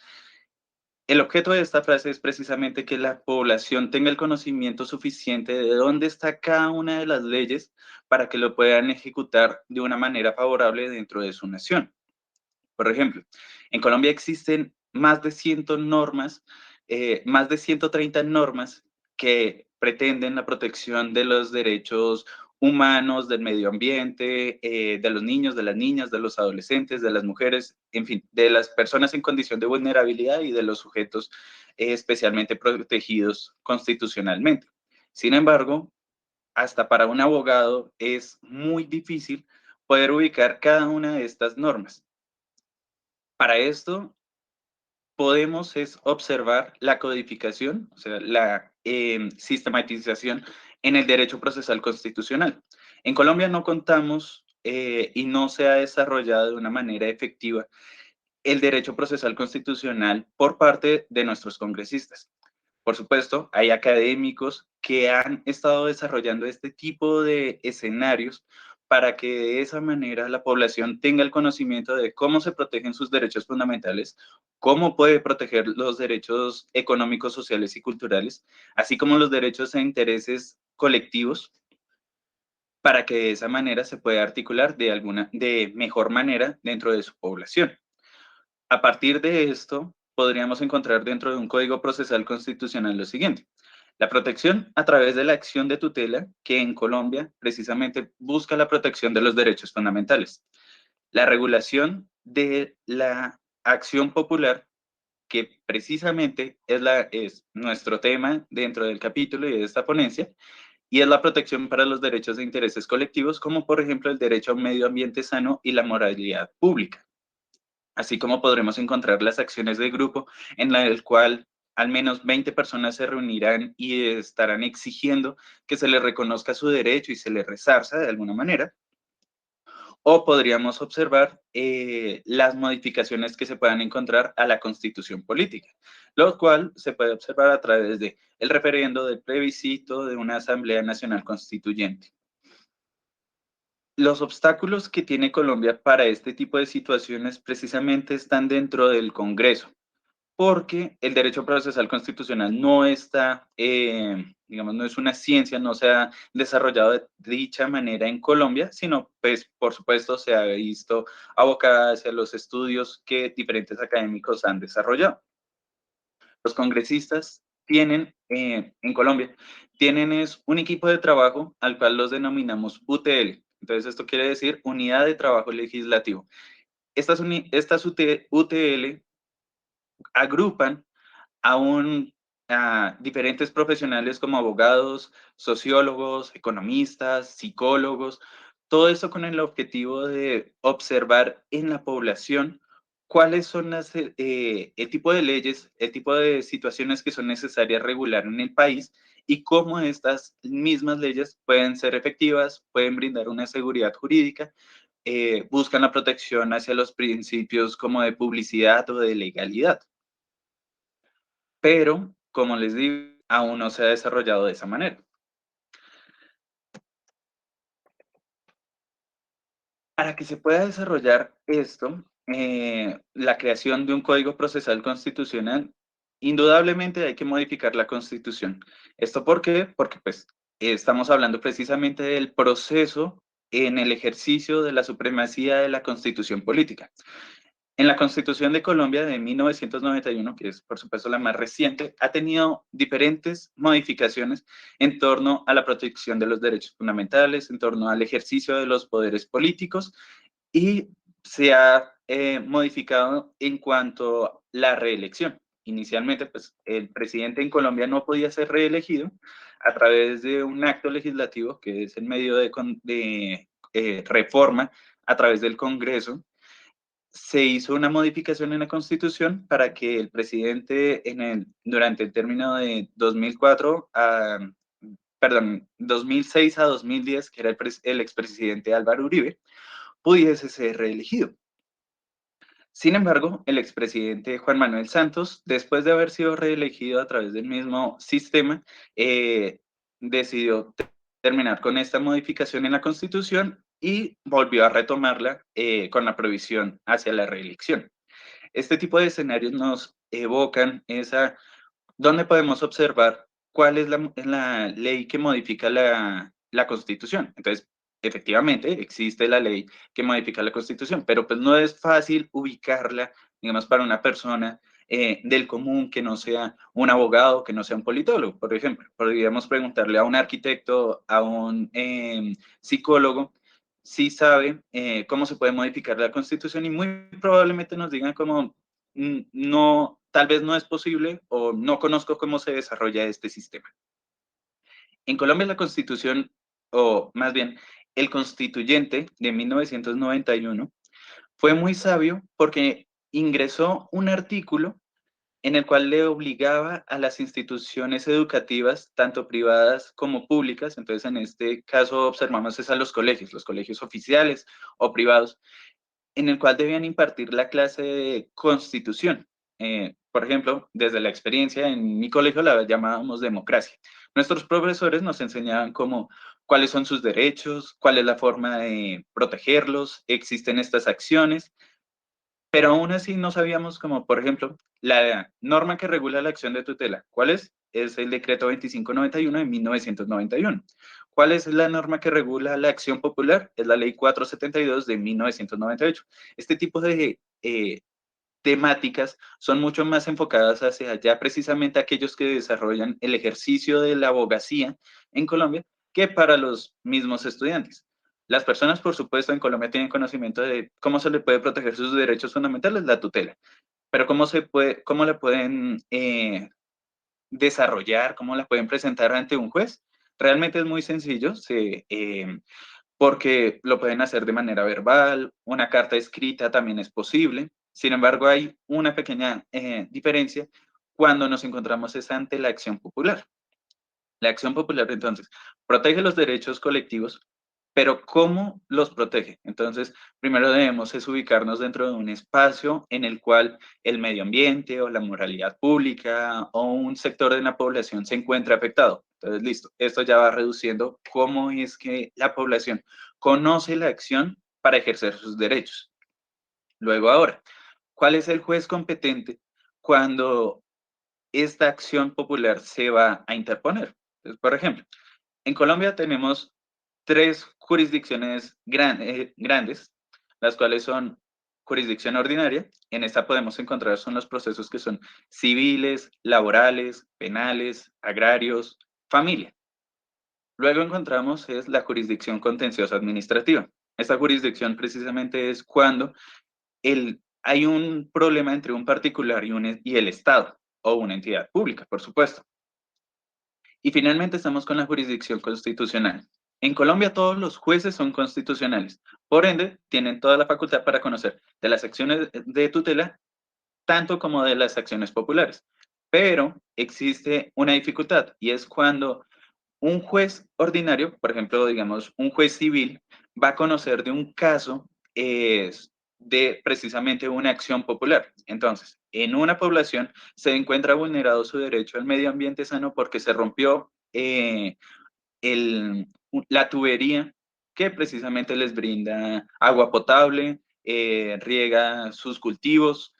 [SPEAKER 4] El objeto de esta frase es precisamente que la población tenga el conocimiento suficiente de dónde está cada una de las leyes para que lo puedan ejecutar de una manera favorable dentro de su nación. Por ejemplo, en Colombia existen más de 100 normas, más de 130 normas que pretenden la protección de los derechos humanos, del medio ambiente, de los niños, de las niñas, de los adolescentes, de las mujeres, en fin, de las personas en condición de vulnerabilidad y de los sujetos especialmente protegidos constitucionalmente. Sin embargo, hasta para un abogado es muy difícil poder ubicar cada una de estas normas. Para esto podemos observar la codificación, o sea, la sistematización en el derecho procesal constitucional. En Colombia no contamos y no se ha desarrollado de una manera efectiva el derecho procesal constitucional por parte de nuestros congresistas. Por supuesto, hay académicos que han estado desarrollando este tipo de escenarios para que de esa manera la población tenga el conocimiento de cómo se protegen sus derechos fundamentales, cómo puede proteger los derechos económicos, sociales y culturales, así como los derechos e intereses colectivos, para que de esa manera se pueda articular de mejor manera dentro de su población. A partir de esto, podríamos encontrar dentro de un Código Procesal Constitucional lo siguiente: la protección a través de la acción de tutela, que en Colombia precisamente busca la protección de los derechos fundamentales. La regulación de la acción popular, que precisamente es nuestro tema dentro del capítulo y de esta ponencia, y es la protección para los derechos e intereses colectivos, como por ejemplo el derecho a un medio ambiente sano y la moralidad pública. Así como podremos encontrar las acciones de grupo en el cual al menos 20 personas se reunirán y estarán exigiendo que se les reconozca su derecho y se les resarza de alguna manera. O podríamos observar las modificaciones que se puedan encontrar a la Constitución política, lo cual se puede observar a través del referendo, del plebiscito, de una Asamblea Nacional Constituyente. Los obstáculos que tiene Colombia para este tipo de situaciones precisamente están dentro del Congreso, porque el derecho procesal constitucional no está, digamos, no es una ciencia, no se ha desarrollado de dicha manera en Colombia, sino, pues, por supuesto, se ha visto abocada hacia los estudios que diferentes académicos han desarrollado. Los congresistas tienen, en Colombia, tienen un equipo de trabajo al cual los denominamos UTL. Entonces, esto quiere decir Unidad de Trabajo Legislativo. Estas UTL agrupan a diferentes profesionales como abogados, sociólogos, economistas, psicólogos, todo eso con el objetivo de observar en la población cuáles son el tipo de leyes, el tipo de situaciones que son necesarias regular en el país y cómo estas mismas leyes pueden ser efectivas, pueden brindar una seguridad jurídica, buscan la protección hacia los principios como de publicidad o de legalidad. Pero, como les digo, aún no se ha desarrollado de esa manera. Para que se pueda desarrollar esto, la creación de un código procesal constitucional, indudablemente hay que modificar la Constitución. ¿Esto por qué? Porque pues estamos hablando precisamente del proceso en el ejercicio de la supremacía de la Constitución política. En la Constitución de Colombia de 1991, que es por supuesto la más reciente, ha tenido diferentes modificaciones en torno a la protección de los derechos fundamentales, en torno al ejercicio de los poderes políticos y se ha modificado en cuanto a la reelección. Inicialmente, pues el presidente en Colombia no podía ser reelegido a través de un acto legislativo, que es el medio de reforma a través del Congreso. Se hizo una modificación en la Constitución para que el presidente durante el término de 2006 a 2010, que era el expresidente Álvaro Uribe, pudiese ser reelegido. Sin embargo, el expresidente Juan Manuel Santos, después de haber sido reelegido a través del mismo sistema, decidió terminar con esta modificación en la Constitución y volvió a retomarla con la prohibición hacia la reelección. Este tipo de escenarios nos evocan ¿dónde podemos observar cuál es la ley que modifica la Constitución? Entonces, efectivamente, existe la ley que modifica la Constitución, pero pues no es fácil ubicarla, digamos, para una persona del común que no sea un abogado, que no sea un politólogo, por ejemplo. Podríamos preguntarle a un arquitecto, a un psicólogo, si sabe cómo se puede modificar la Constitución y muy probablemente nos digan como, no, tal vez no es posible o no conozco cómo se desarrolla este sistema. En Colombia la Constitución, o más bien el constituyente de 1991, fue muy sabio porque ingresó un artículo en el cual le obligaba a las instituciones educativas, tanto privadas como públicas, entonces en este caso observamos es a los colegios oficiales o privados, en el cual debían impartir la clase de Constitución. Por ejemplo, desde la experiencia en mi colegio la llamábamos democracia. Nuestros profesores nos enseñaban cuáles son sus derechos, cuál es la forma de protegerlos, existen estas acciones, pero aún así no sabíamos como, por ejemplo, la norma que regula la acción de tutela. ¿Cuál es? Es el decreto 2591 de 1991. ¿Cuál es la norma que regula la acción popular? Es la ley 472 de 1998. Este tipo de temáticas son mucho más enfocadas hacia ya precisamente aquellos que desarrollan el ejercicio de la abogacía en Colombia que para los mismos estudiantes. Las personas, por supuesto, en Colombia tienen conocimiento de cómo se le puede proteger sus derechos fundamentales, la tutela, pero cómo la pueden desarrollar, cómo la pueden presentar ante un juez. Realmente es muy sencillo, porque lo pueden hacer de manera verbal, una carta escrita también es posible. Sin embargo, hay una pequeña diferencia cuando nos encontramos ante la acción popular. La acción popular, entonces, protege los derechos colectivos, pero ¿cómo los protege? Entonces, primero debemos ubicarnos dentro de un espacio en el cual el medio ambiente o la moralidad pública o un sector de la población se encuentra afectado. Entonces, listo, esto ya va reduciendo cómo es que la población conoce la acción para ejercer sus derechos. Luego, ahora, ¿cuál es el juez competente cuando esta acción popular se va a interponer? Entonces, por ejemplo, en Colombia tenemos tres jurisdicciones grandes, las cuales son jurisdicción ordinaria. En esta podemos encontrar son los procesos que son civiles, laborales, penales, agrarios, familia. Luego encontramos es la jurisdicción contenciosa administrativa. Esta jurisdicción precisamente es cuando hay un problema entre un particular y el Estado o una entidad pública, por supuesto. Y finalmente estamos con la jurisdicción constitucional. En Colombia todos los jueces son constitucionales, por ende tienen toda la facultad para conocer de las acciones de tutela tanto como de las acciones populares. Pero existe una dificultad y es cuando un juez ordinario, por ejemplo, digamos, un juez civil, va a conocer de un caso de precisamente una acción popular. Entonces, en una población se encuentra vulnerado su derecho al medio ambiente sano porque se rompió la tubería que precisamente les brinda agua potable, riega sus cultivos,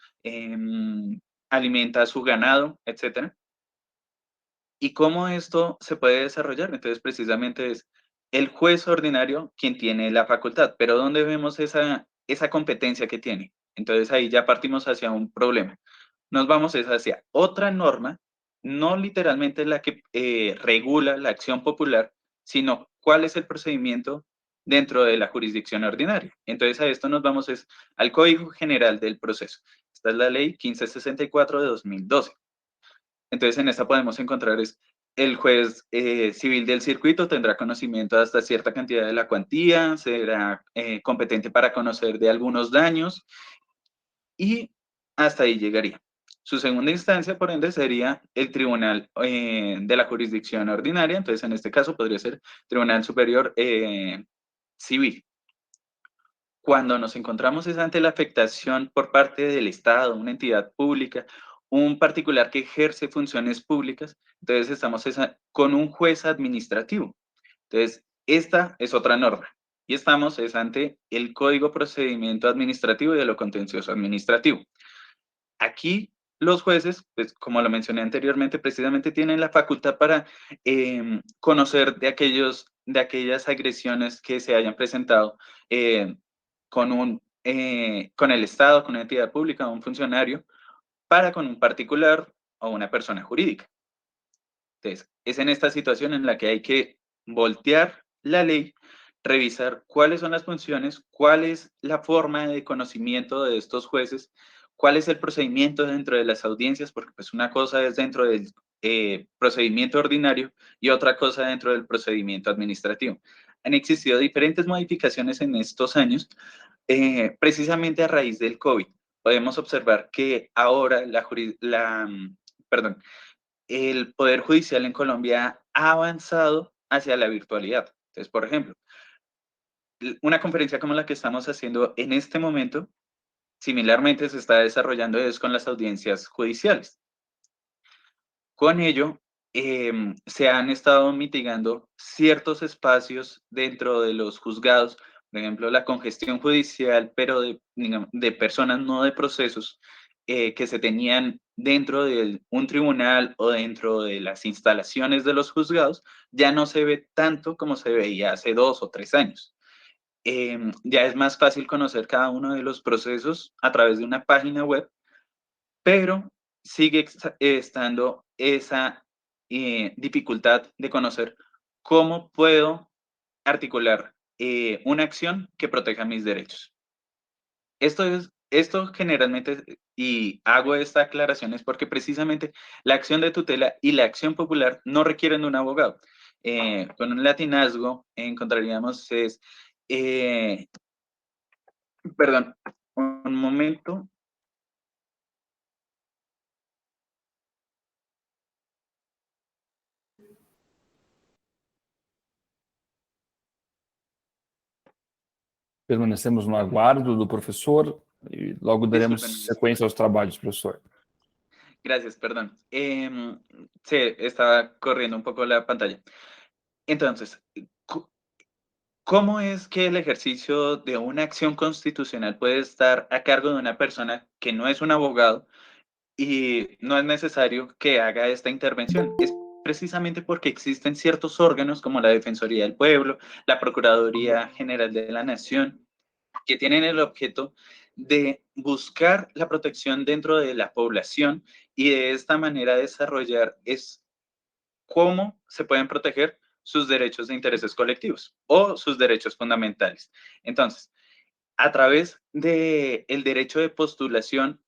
[SPEAKER 4] alimenta a su ganado, etcétera. ¿Y cómo esto se puede desarrollar? Entonces, precisamente es el juez ordinario quien tiene la facultad, pero ¿dónde vemos esa competencia que tiene? Entonces, ahí ya partimos hacia un problema. Nos vamos hacia otra norma, no literalmente la que regula la acción popular, sino cuál es el procedimiento dentro de la jurisdicción ordinaria. Entonces, a esto nos vamos al Código General del Proceso. Esta es la Ley 1564 de 2012. Entonces, en esta podemos encontrar el juez civil del circuito tendrá conocimiento hasta cierta cantidad de la cuantía, será competente para conocer de algunos daños y hasta ahí llegaría. Su segunda instancia, por ende, sería el tribunal de la jurisdicción ordinaria. Entonces, en este caso podría ser Tribunal Superior Civil. Cuando nos encontramos es ante la afectación por parte del Estado, una entidad pública, un particular que ejerce funciones públicas, entonces estamos con un juez administrativo. Entonces, esta es otra norma. Y estamos ante el Código Procedimiento Administrativo y de lo Contencioso Administrativo. Aquí los jueces, pues, como lo mencioné anteriormente, precisamente tienen la facultad para conocer de aquellas agresiones que se hayan presentado con el Estado, con una entidad pública, un funcionario, para con un particular o una persona jurídica. Entonces, es en esta situación en la que hay que voltear la ley, revisar cuáles son las funciones, cuál es la forma de conocimiento de estos jueces, cuál es el procedimiento dentro de las audiencias, porque pues una cosa es dentro del procedimiento ordinario y otra cosa dentro del procedimiento administrativo. Han existido diferentes modificaciones en estos años, precisamente a raíz del COVID. Podemos observar que ahora el Poder Judicial en Colombia ha avanzado hacia la virtualidad. Entonces, por ejemplo, una conferencia como la que estamos haciendo en este momento, similarmente se está desarrollando con las audiencias judiciales. Con ello, se han estado mitigando ciertos espacios dentro de los juzgados, por ejemplo, la congestión judicial, pero de personas, no de procesos, que se tenían dentro de un tribunal o dentro de las instalaciones de los juzgados, ya no se ve tanto como se veía hace 2 o 3 años. Ya es más fácil conocer cada uno de los procesos a través de una página web, pero sigue estando esa dificultad de conocer cómo puedo articular una acción que proteja mis derechos. Esto generalmente, y hago esta aclaración, es porque precisamente la acción de tutela y la acción popular no requieren de un abogado. Con un latinazgo encontraríamos perdón, un momento.
[SPEAKER 1] Permanecemos no aguardo do professor e logo daremos sequência aos trabalhos, professor.
[SPEAKER 4] Gracias, perdón. Sí, estaba corriendo un poco la pantalla. Entonces, ¿cómo es que el ejercicio de una acción constitucional puede estar a cargo de una persona que no es un abogado y no es necesario que haga esta intervención? Es precisamente porque existen ciertos órganos como la Defensoría del Pueblo, la Procuraduría General de la Nación, que tienen el objeto de buscar la protección dentro de la población y de esta manera desarrollar cómo se pueden proteger sus derechos de intereses colectivos o sus derechos fundamentales. Entonces, a través del derecho de postulación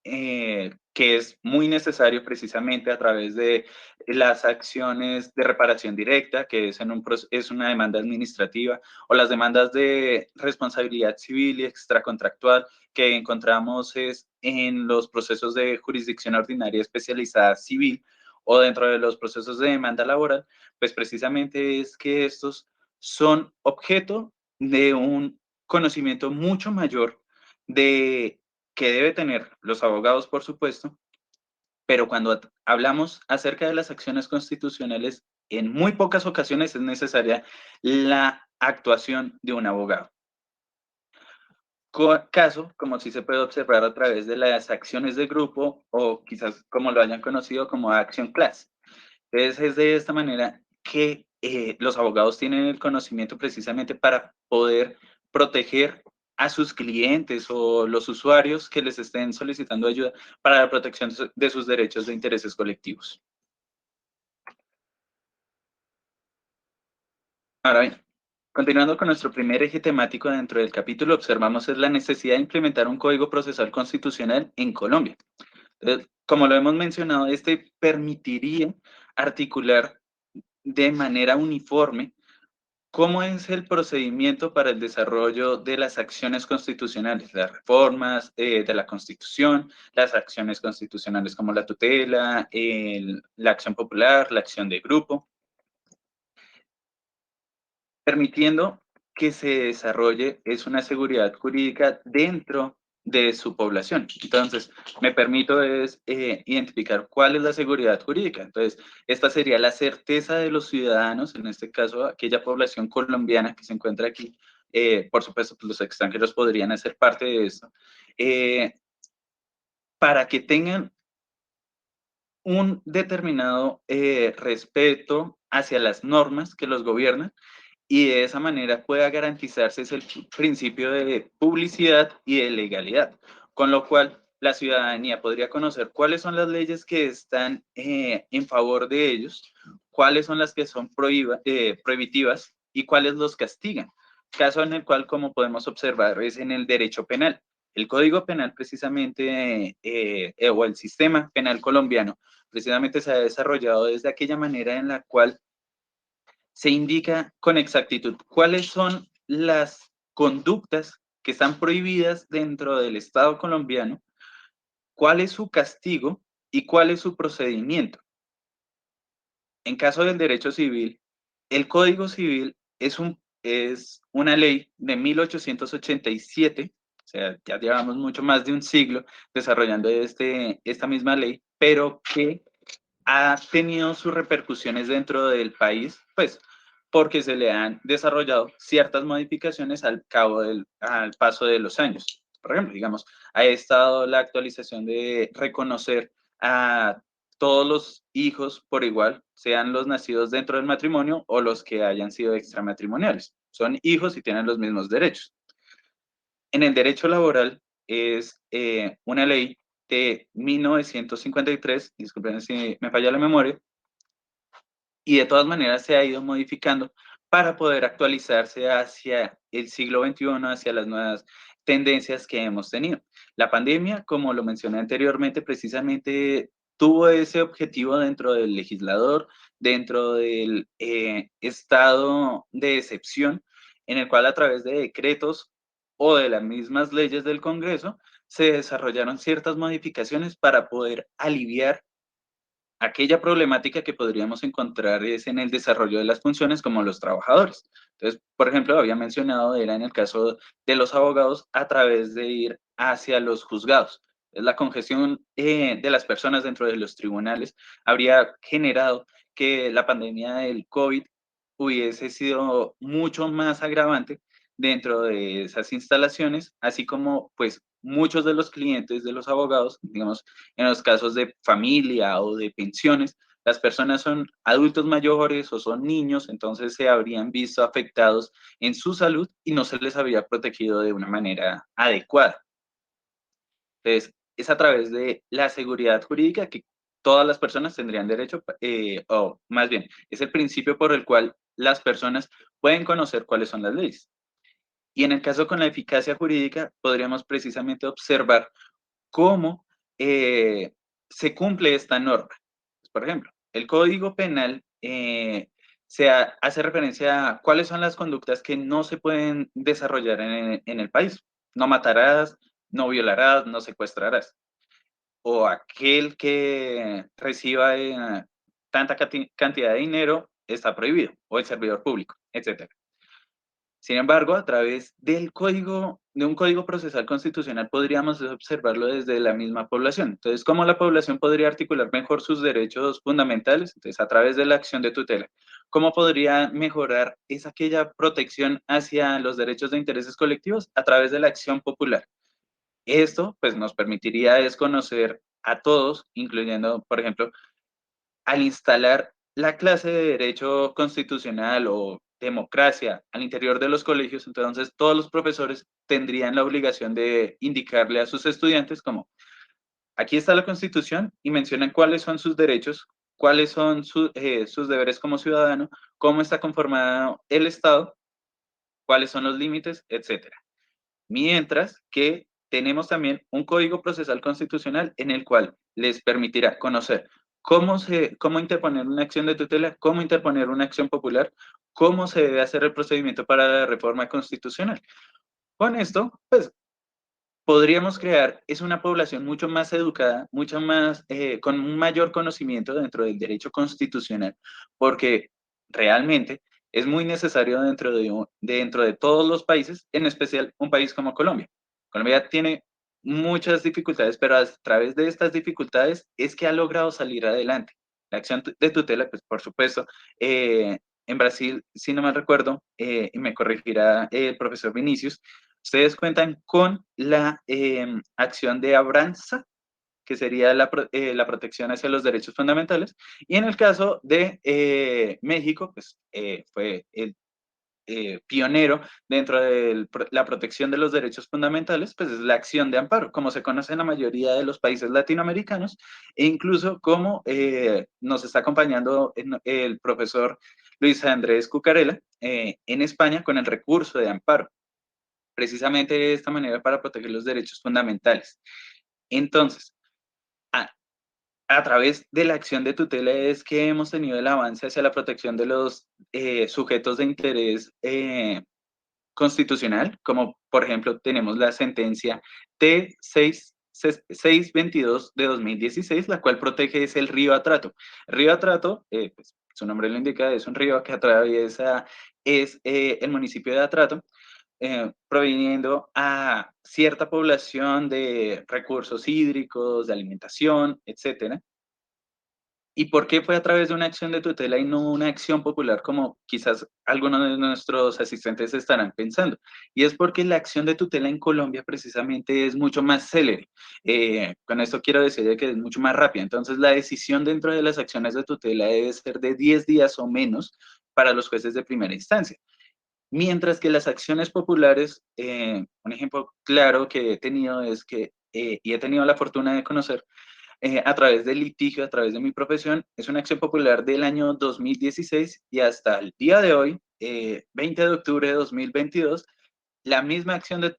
[SPEAKER 4] que es muy necesario precisamente a través de las acciones de reparación directa, que es una demanda administrativa, o las demandas de responsabilidad civil y extracontractual que encontramos en los procesos de jurisdicción ordinaria especializada civil o dentro de los procesos de demanda laboral, pues precisamente es que estos son objeto de un conocimiento mucho mayor de que debe tener los abogados, por supuesto, pero cuando hablamos acerca de las acciones constitucionales, en muy pocas ocasiones es necesaria la actuación de un abogado. Caso, como sí se puede observar a través de las acciones de grupo o quizás como lo hayan conocido como action class. Entonces es de esta manera que los abogados tienen el conocimiento precisamente para poder proteger a sus clientes o los usuarios que les estén solicitando ayuda para la protección de sus derechos de intereses colectivos. Ahora bien, continuando con nuestro primer eje temático dentro del capítulo, observamos es la necesidad de implementar un código procesal constitucional en Colombia. Entonces, como lo hemos mencionado, este permitiría articular de manera uniforme cómo es el procedimiento para el desarrollo de las acciones constitucionales, las reformas de la Constitución, las acciones constitucionales como la tutela, la acción popular, la acción de grupo, permitiendo que se desarrolle una seguridad jurídica dentro de su población. Entonces, me permito identificar cuál es la seguridad jurídica. Entonces, esta sería la certeza de los ciudadanos, en este caso, aquella población colombiana que se encuentra aquí. Por supuesto, pues, los extranjeros podrían hacer parte de esto, para que tengan un determinado respeto hacia las normas que los gobiernan y de esa manera pueda garantizarse el principio de publicidad y de legalidad, con lo cual la ciudadanía podría conocer cuáles son las leyes que están en favor de ellos, cuáles son las que son prohibitivas y cuáles los castigan. Caso en el cual, como podemos observar, es en el derecho penal. El Código Penal precisamente, o el sistema penal colombiano, precisamente se ha desarrollado desde aquella manera en la cual se indica con exactitud cuáles son las conductas que están prohibidas dentro del Estado colombiano, cuál es su castigo y cuál es su procedimiento. En caso del derecho civil, el Código Civil es una ley de 1887, o sea, ya llevamos mucho más de un siglo desarrollando esta misma ley, pero que ha tenido sus repercusiones dentro del país, pues porque se le han desarrollado ciertas modificaciones al paso de los años. Por ejemplo, digamos, ha estado la actualización de reconocer a todos los hijos por igual, sean los nacidos dentro del matrimonio o los que hayan sido extramatrimoniales. Son hijos y tienen los mismos derechos. En el derecho laboral es una ley de 1953, disculpen si me falla la memoria, y de todas maneras se ha ido modificando para poder actualizarse hacia el siglo XXI, hacia las nuevas tendencias que hemos tenido. La pandemia, como lo mencioné anteriormente, precisamente tuvo ese objetivo dentro del legislador, dentro del estado de excepción, en el cual a través de decretos o de las mismas leyes del Congreso se desarrollaron ciertas modificaciones para poder aliviar aquella problemática que podríamos encontrar es en el desarrollo de las funciones como los trabajadores. Entonces, por ejemplo, había mencionado, era en el caso de los abogados a través de ir hacia los juzgados. La congestión de las personas dentro de los tribunales habría generado que la pandemia del COVID hubiese sido mucho más agravante dentro de esas instalaciones, así como pues muchos de los clientes de los abogados, digamos, en los casos de familia o de pensiones, las personas son adultos mayores o son niños, entonces se habrían visto afectados en su salud y no se les había protegido de una manera adecuada. Entonces, es a través de la seguridad jurídica que todas las personas tendrían derecho, o más bien, es el principio por el cual las personas pueden conocer cuáles son las leyes. Y en el caso con la eficacia jurídica, podríamos precisamente observar cómo se cumple esta norma. Por ejemplo, el Código Penal hace referencia a cuáles son las conductas que no se pueden desarrollar en el país. No matarás, no violarás, no secuestrarás. O aquel que reciba tanta cantidad de dinero está prohibido, o el servidor público, etc. Sin embargo, a través de un código procesal constitucional podríamos observarlo desde la misma población. Entonces, ¿cómo la población podría articular mejor sus derechos fundamentales? Entonces, a través de la acción de tutela. ¿Cómo podría mejorar aquella protección hacia los derechos de intereses colectivos? A través de la acción popular. Esto, pues, nos permitiría desconocer a todos, incluyendo, por ejemplo, al instalar la clase de derecho constitucional o democracia al interior de los colegios, entonces todos los profesores tendrían la obligación de indicarle a sus estudiantes como, aquí está la Constitución y mencionan cuáles son sus derechos, cuáles son sus deberes como ciudadano, cómo está conformado el Estado, cuáles son los límites, etcétera. Mientras que tenemos también un código procesal constitucional en el cual les permitirá conocer cómo interponer una acción de tutela, cómo interponer una acción popular, cómo se debe hacer el procedimiento para la reforma constitucional. Con esto, pues, podríamos crear una población mucho más educada, mucho más, con un mayor conocimiento dentro del derecho constitucional, porque realmente es muy necesario dentro de todos los países, en especial un país como Colombia. Colombia tiene muchas dificultades, pero a través de estas dificultades es que ha logrado salir adelante. La acción de tutela, pues por supuesto, en Brasil, si no mal recuerdo, y me corregirá el profesor Vinicius, ustedes cuentan con la acción de Abranza, que sería la protección hacia los derechos fundamentales, y en el caso de México, pues fue el pionero dentro de la protección de los derechos fundamentales, pues es la acción de amparo, como se conoce en la mayoría de los países latinoamericanos, e incluso como nos está acompañando el profesor Luis Andrés Cucarella en España con el recurso de amparo, precisamente de esta manera para proteger los derechos fundamentales. Entonces, a través de la acción de tutela es que hemos tenido el avance hacia la protección de los sujetos de interés constitucional, como por ejemplo tenemos la sentencia T622 de 2016, la cual protege el río Atrato. El río Atrato, pues, su nombre lo indica, es un río que atraviesa el municipio de Atrato, proveniendo a cierta población de recursos hídricos, de alimentación, etcétera. ¿Y por qué fue a través de una acción de tutela y no una acción popular como quizás algunos de nuestros asistentes estarán pensando? Y es porque la acción de tutela en Colombia precisamente es mucho más célere. Con esto quiero decir que es mucho más rápida. Entonces la decisión dentro de las acciones de tutela debe ser de 10 días o menos para los jueces de primera instancia. Mientras que las acciones populares, un ejemplo claro que he tenido es que, y he tenido la fortuna de conocer, a través del litigio, a través de mi profesión, es una acción popular del año 2016 y hasta el día de hoy, 20 de octubre de 2022, la misma acción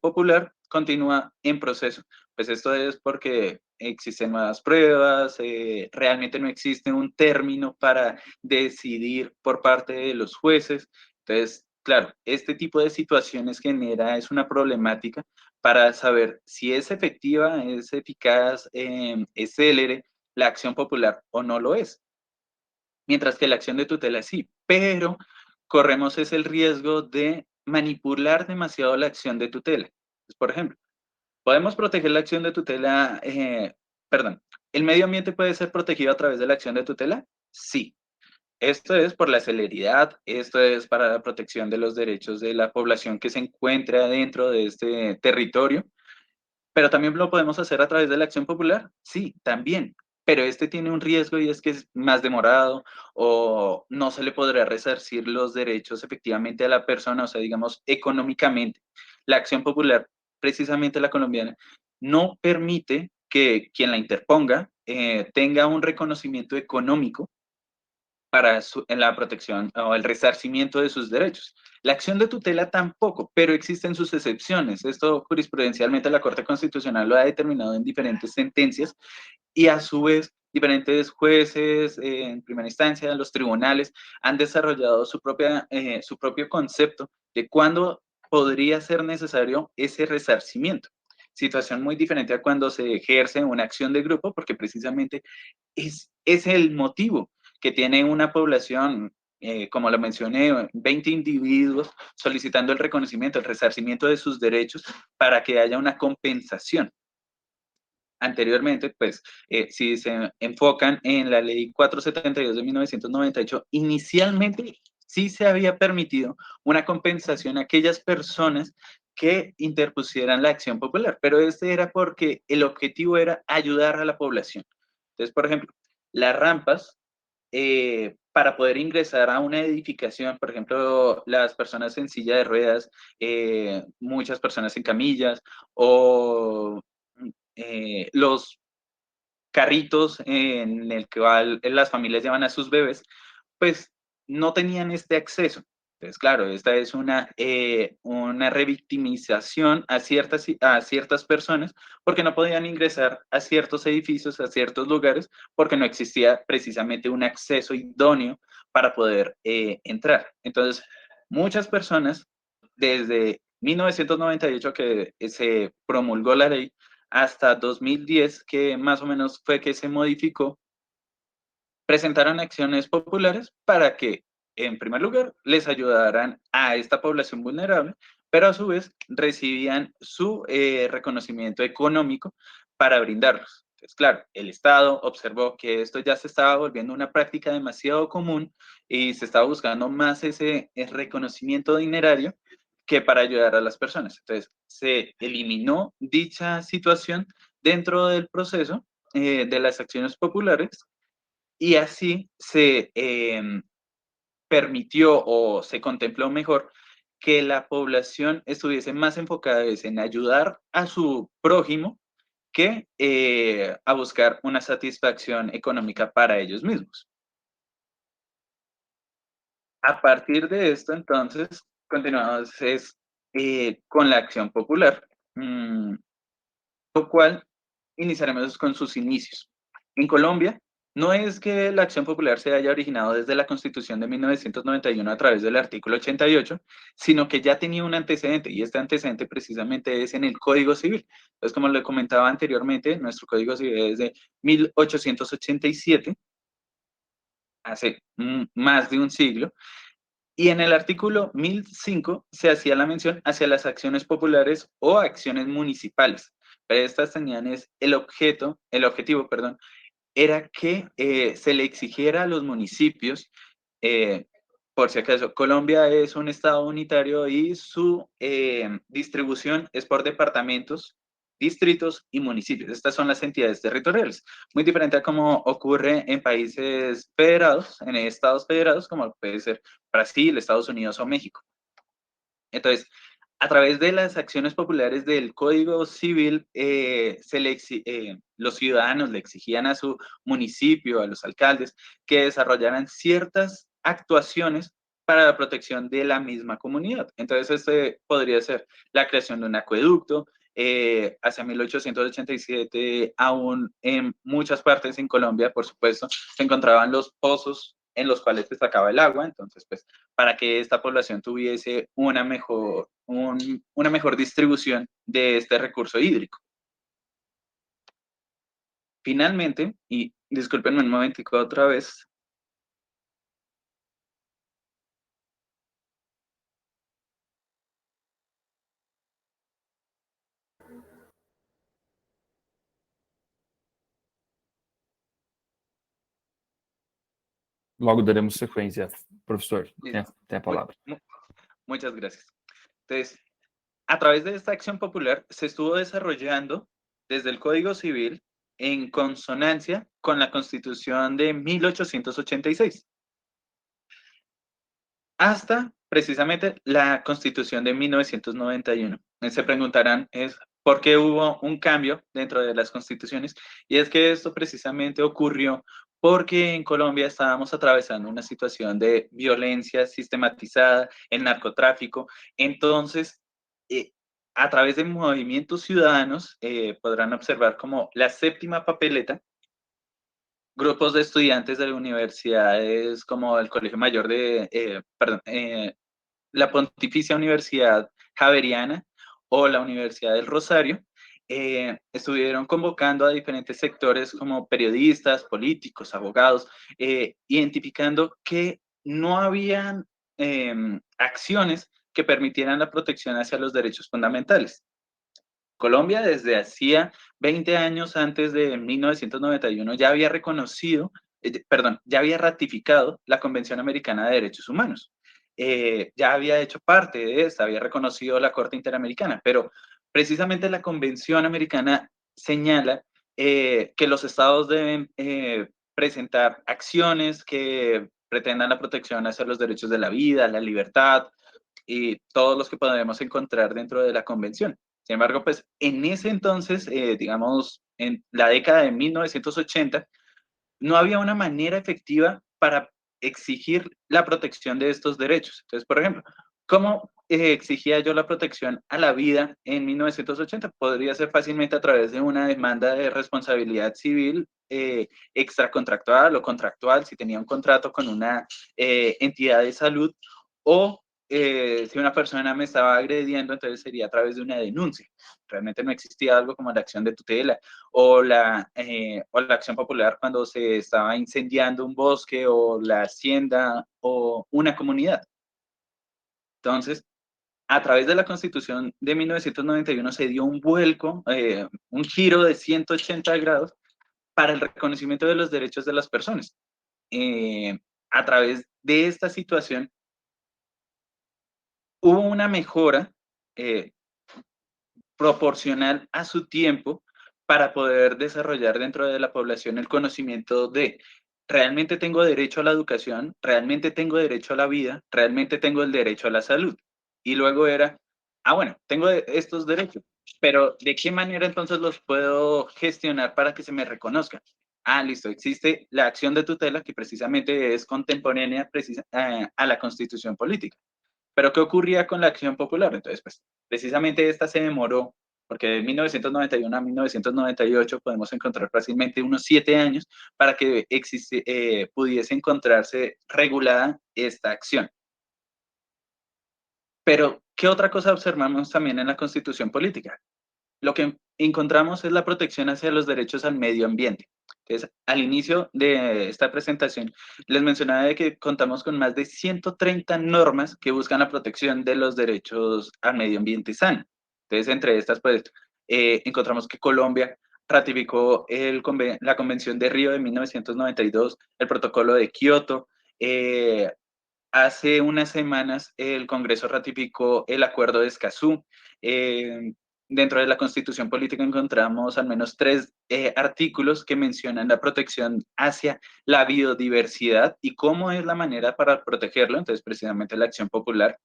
[SPEAKER 4] popular continúa en proceso. Pues esto es porque existen nuevas pruebas, realmente no existe un término para decidir por parte de los jueces. Entonces, claro, este tipo de situaciones es una problemática para saber si es efectiva, es eficaz, es célere la acción popular o no lo es. Mientras que la acción de tutela sí, pero corremos el riesgo de manipular demasiado la acción de tutela. Pues, por ejemplo, podemos proteger la acción de tutela, ¿el medio ambiente puede ser protegido a través de la acción de tutela? Sí. Esto es por la celeridad, esto es para la protección de los derechos de la población que se encuentra dentro de este territorio, pero también lo podemos hacer a través de la acción popular, sí, también, pero este tiene un riesgo y es que es más demorado o no se le podrá resarcir los derechos efectivamente a la persona, o sea, digamos, económicamente. La acción popular, precisamente la colombiana, no permite que quien la interponga tenga un reconocimiento económico en la protección o el resarcimiento de sus derechos. La acción de tutela tampoco, pero existen sus excepciones. Esto jurisprudencialmente la Corte Constitucional lo ha determinado en diferentes sentencias y a su vez diferentes jueces en primera instancia, los tribunales, han desarrollado su propio concepto de cuándo podría ser necesario ese resarcimiento. Situación muy diferente a cuando se ejerce una acción de grupo, porque precisamente es el motivo que tiene una población, como lo mencioné, 20 individuos solicitando el reconocimiento, el resarcimiento de sus derechos para que haya una compensación. Anteriormente, pues, si se enfocan en la ley 472 de 1998, inicialmente sí se había permitido una compensación a aquellas personas que interpusieran la acción popular, pero este era porque el objetivo era ayudar a la población. Entonces, por ejemplo, las rampas, para poder ingresar a una edificación, por ejemplo, las personas en silla de ruedas, muchas personas en camillas, o los carritos en el que las familias llevan a sus bebés, pues no tenían este acceso. Entonces, claro, esta es una revictimización a ciertas personas porque no podían ingresar a ciertos edificios, a ciertos lugares, porque no existía precisamente un acceso idóneo para poder entrar. Entonces, muchas personas, desde 1998 que se promulgó la ley, hasta 2010, que más o menos fue que se modificó, presentaron acciones populares para que, en primer lugar, les ayudaran a esta población vulnerable, pero a su vez recibían su reconocimiento económico para brindarlos. Entonces, claro, el Estado observó que esto ya se estaba volviendo una práctica demasiado común y se estaba buscando más ese reconocimiento dinerario que para ayudar a las personas. Entonces, se eliminó dicha situación dentro del proceso de las acciones populares y así se permitió o se contempló mejor que la población estuviese más enfocada en ayudar a su prójimo que a buscar una satisfacción económica para ellos mismos. A partir de esto, entonces, continuamos con la acción popular, lo cual iniciaremos con sus inicios. En Colombia, no es que la acción popular se haya originado desde la Constitución de 1991 a través del artículo 88, sino que ya tenía un antecedente, y este antecedente precisamente es en el Código Civil. Entonces, como le comentaba anteriormente, nuestro Código Civil es de 1887, hace más de un siglo, y en el artículo 1005 se hacía la mención hacia las acciones populares o acciones municipales. Pero estas tenían el objetivo, perdón, era que se le exigiera a los municipios, por si acaso, Colombia es un estado unitario y su distribución es por departamentos, distritos y municipios. Estas son las entidades territoriales. Muy diferente a como ocurre en países federados, en estados federados, como puede ser Brasil, Estados Unidos o México. Entonces, a través de las acciones populares del Código Civil, los ciudadanos le exigían a su municipio, a los alcaldes, que desarrollaran ciertas actuaciones para la protección de la misma comunidad. Entonces, este podría ser la creación de un acueducto. Hacia 1887, aún en muchas partes en Colombia, por supuesto, se encontraban los pozos en los cuales se sacaba el agua. Entonces, pues, para que esta población tuviese una mejor distribución de este recurso hídrico. Finalmente, y discúlpenme un momentico otra vez.
[SPEAKER 1] Logo daremos sequência. Professor, tem a palavra.
[SPEAKER 4] Muchas gracias. Entonces, a través de esta acción popular se estuvo desarrollando desde el Código Civil en consonancia con la Constitución de 1886, hasta precisamente la Constitución de 1991. Se preguntarán por qué hubo un cambio dentro de las constituciones, y es que esto precisamente ocurrió porque en Colombia estábamos atravesando una situación de violencia sistematizada, el narcotráfico. Entonces, a través de movimientos ciudadanos, podrán observar como la séptima papeleta, grupos de estudiantes de universidades como el Colegio Mayor la Pontificia Universidad Javeriana o la Universidad del Rosario, estuvieron convocando a diferentes sectores como periodistas, políticos, abogados, identificando que no habían acciones que permitieran la protección hacia los derechos fundamentales. Colombia desde hacía 20 años antes de 1991 ya había reconocido, ya había ratificado la Convención Americana de Derechos Humanos. Ya había hecho parte de esta, había reconocido la Corte Interamericana, pero precisamente la Convención Americana señala que los estados deben presentar acciones que pretendan la protección hacia los derechos de la vida, la libertad y todos los que podemos encontrar dentro de la Convención. Sin embargo, pues en ese entonces, digamos, en la década de 1980, no había una manera efectiva para exigir la protección de estos derechos. Entonces, por ejemplo, ¿cómo exigía yo la protección a la vida en 1980? Podría ser fácilmente a través de una demanda de responsabilidad civil extracontractual o contractual, si tenía un contrato con una entidad de salud, o si una persona me estaba agrediendo, entonces sería a través de una denuncia. Realmente no existía algo como la acción de tutela o la acción popular cuando se estaba incendiando un bosque o la hacienda o una comunidad. Entonces, a través de la Constitución de 1991 se dio un vuelco, un giro de 180 grados para el reconocimiento de los derechos de las personas. A través de esta situación hubo una mejora proporcional a su tiempo para poder desarrollar dentro de la población el conocimiento de realmente tengo derecho a la educación, realmente tengo derecho a la vida, realmente tengo el derecho a la salud. Y luego era, bueno, tengo estos derechos, pero ¿de qué manera entonces los puedo gestionar para que se me reconozcan? Listo, existe la acción de tutela que precisamente es contemporánea a la Constitución política. Pero ¿qué ocurría con la acción popular? Entonces, pues, precisamente esta se demoró, porque de 1991 a 1998 podemos encontrar fácilmente unos 7 años para que pudiese encontrarse regulada esta acción. Pero, ¿qué otra cosa observamos también en la Constitución política? Lo que encontramos es la protección hacia los derechos al medio ambiente. Entonces, al inicio de esta presentación, les mencionaba de que contamos con más de 130 normas que buscan la protección de los derechos al medio ambiente sano. Entonces, entre estas, pues, encontramos que Colombia ratificó la Convención de Río de 1992, el Protocolo de Kioto. Hace unas semanas el Congreso ratificó el Acuerdo de Escazú. Dentro de la Constitución Política encontramos al menos 3 artículos que mencionan la protección hacia la biodiversidad y cómo es la manera para protegerlo, entonces precisamente la acción popular.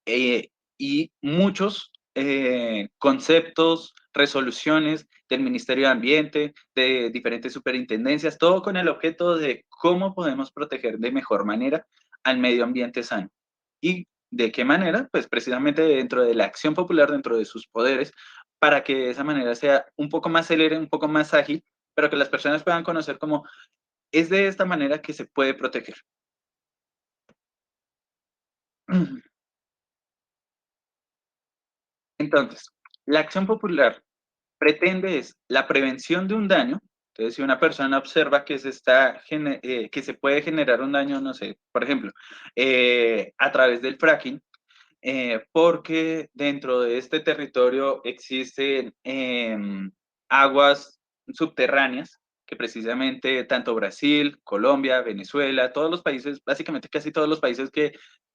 [SPEAKER 4] Y muchos conceptos, resoluciones del Ministerio de Ambiente, de diferentes superintendencias, todo con el objeto de cómo podemos proteger de mejor manera al medio ambiente sano. ¿Y de qué manera? Pues precisamente dentro de la acción popular, dentro de sus poderes, para que de esa manera sea un poco más célere, un poco más ágil, pero que las personas puedan conocer cómo es de esta manera que se puede proteger. Entonces, la acción popular pretende es la prevención de un daño. Entonces, si una persona observa que que se puede generar un daño, no sé, por ejemplo, a través del fracking, porque dentro de este territorio existen aguas subterráneas que precisamente tanto Brasil, Colombia, Venezuela, todos los países, básicamente casi todos los países que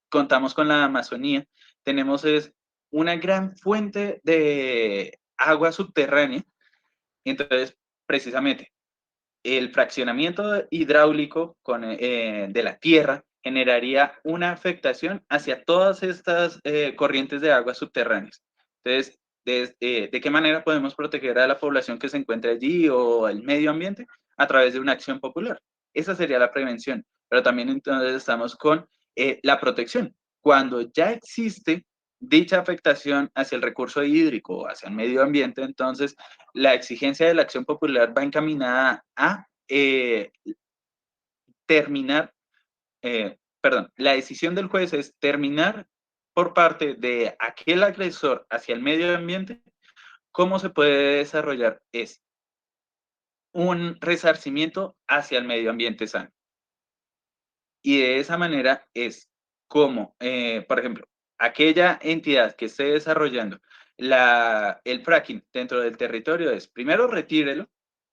[SPEAKER 4] contamos con la Amazonía, tenemos es una gran fuente de agua subterránea. Entonces, precisamente, el fraccionamiento hidráulico de la tierra generaría una afectación hacia todas estas corrientes de aguas subterráneas. Entonces, ¿de qué manera podemos proteger a la población que se encuentra allí o al medio ambiente? a través de una acción popular. Esa sería la prevención, pero también entonces estamos con la protección. Cuando ya existe dicha afectación hacia el recurso hídrico o hacia el medio ambiente, entonces la exigencia de la acción popular va encaminada a terminar, la decisión del juez es terminar por parte de aquel agresor hacia el medio ambiente. ¿Cómo se puede desarrollar? Es un resarcimiento hacia el medio ambiente sano. Y de esa manera es como, por ejemplo, aquella entidad que esté desarrollando el fracking dentro del territorio es, primero retírelo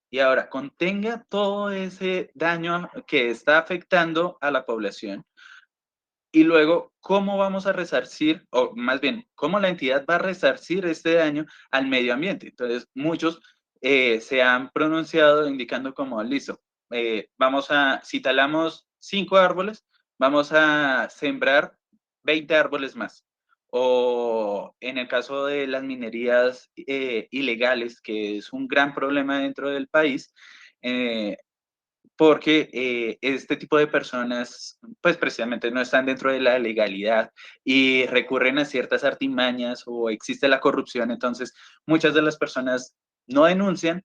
[SPEAKER 4] y ahora contenga todo ese daño que está afectando a la población. Y luego, ¿cómo vamos a resarcir, o más bien, cómo la entidad va a resarcir este daño al medio ambiente? Entonces, muchos se han pronunciado indicando como, listo, si talamos 5 árboles, vamos a sembrar 20 árboles más. O en el caso de las minerías ilegales, que es un gran problema dentro del país, porque este tipo de personas, pues precisamente no están dentro de la legalidad y recurren a ciertas artimañas o existe la corrupción, entonces muchas de las personas no denuncian,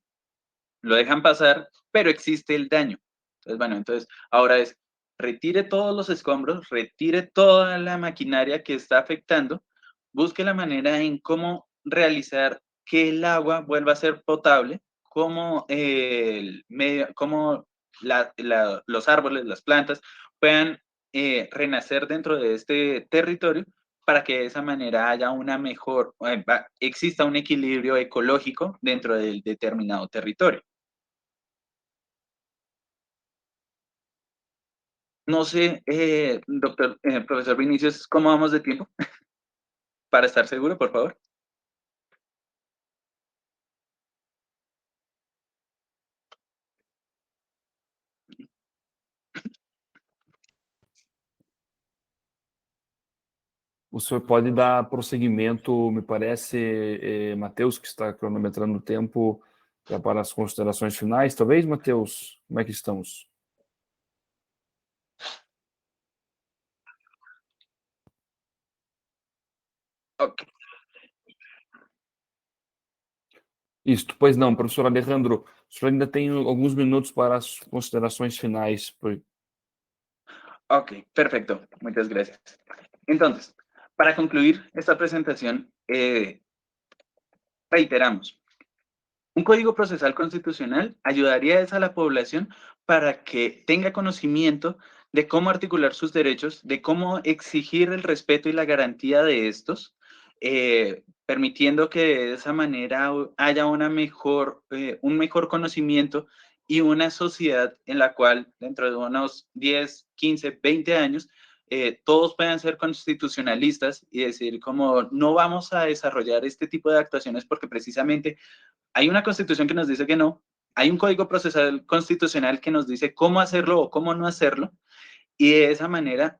[SPEAKER 4] lo dejan pasar, pero existe el daño. Entonces, bueno, entonces ahora es, retire todos los escombros, retire toda la maquinaria que está afectando, busque la manera en cómo realizar que el agua vuelva a ser potable, cómo cómo los árboles, las plantas puedan renacer dentro de este territorio para que de esa manera haya una mejor, exista un equilibrio ecológico dentro del determinado territorio. No sé, profesor Vinicius, ¿cómo vamos de tiempo? Para estar seguro, por favor.
[SPEAKER 1] O senhor pode dar prosseguimento, me parece, Matheus, que está cronometrando o tempo para as considerações finais. Talvez, Matheus, como é que estamos?
[SPEAKER 4] Ok.
[SPEAKER 1] Isto, pois não, professor Alejandro, o senhor ainda tem alguns minutos para as considerações finais.
[SPEAKER 4] Ok, perfecto. Muchas gracias. Entonces, para concluir esta presentación, reiteramos, un código procesal constitucional ayudaría a la población para que tenga conocimiento de cómo articular sus derechos, de cómo exigir el respeto y la garantía de estos, permitiendo que de esa manera haya un mejor conocimiento y una sociedad en la cual dentro de unos 10, 15, 20 años, todos puedan ser constitucionalistas y decir como no vamos a desarrollar este tipo de actuaciones porque precisamente hay una constitución que nos dice que no, hay un código procesal constitucional que nos dice cómo hacerlo o cómo no hacerlo, y de esa manera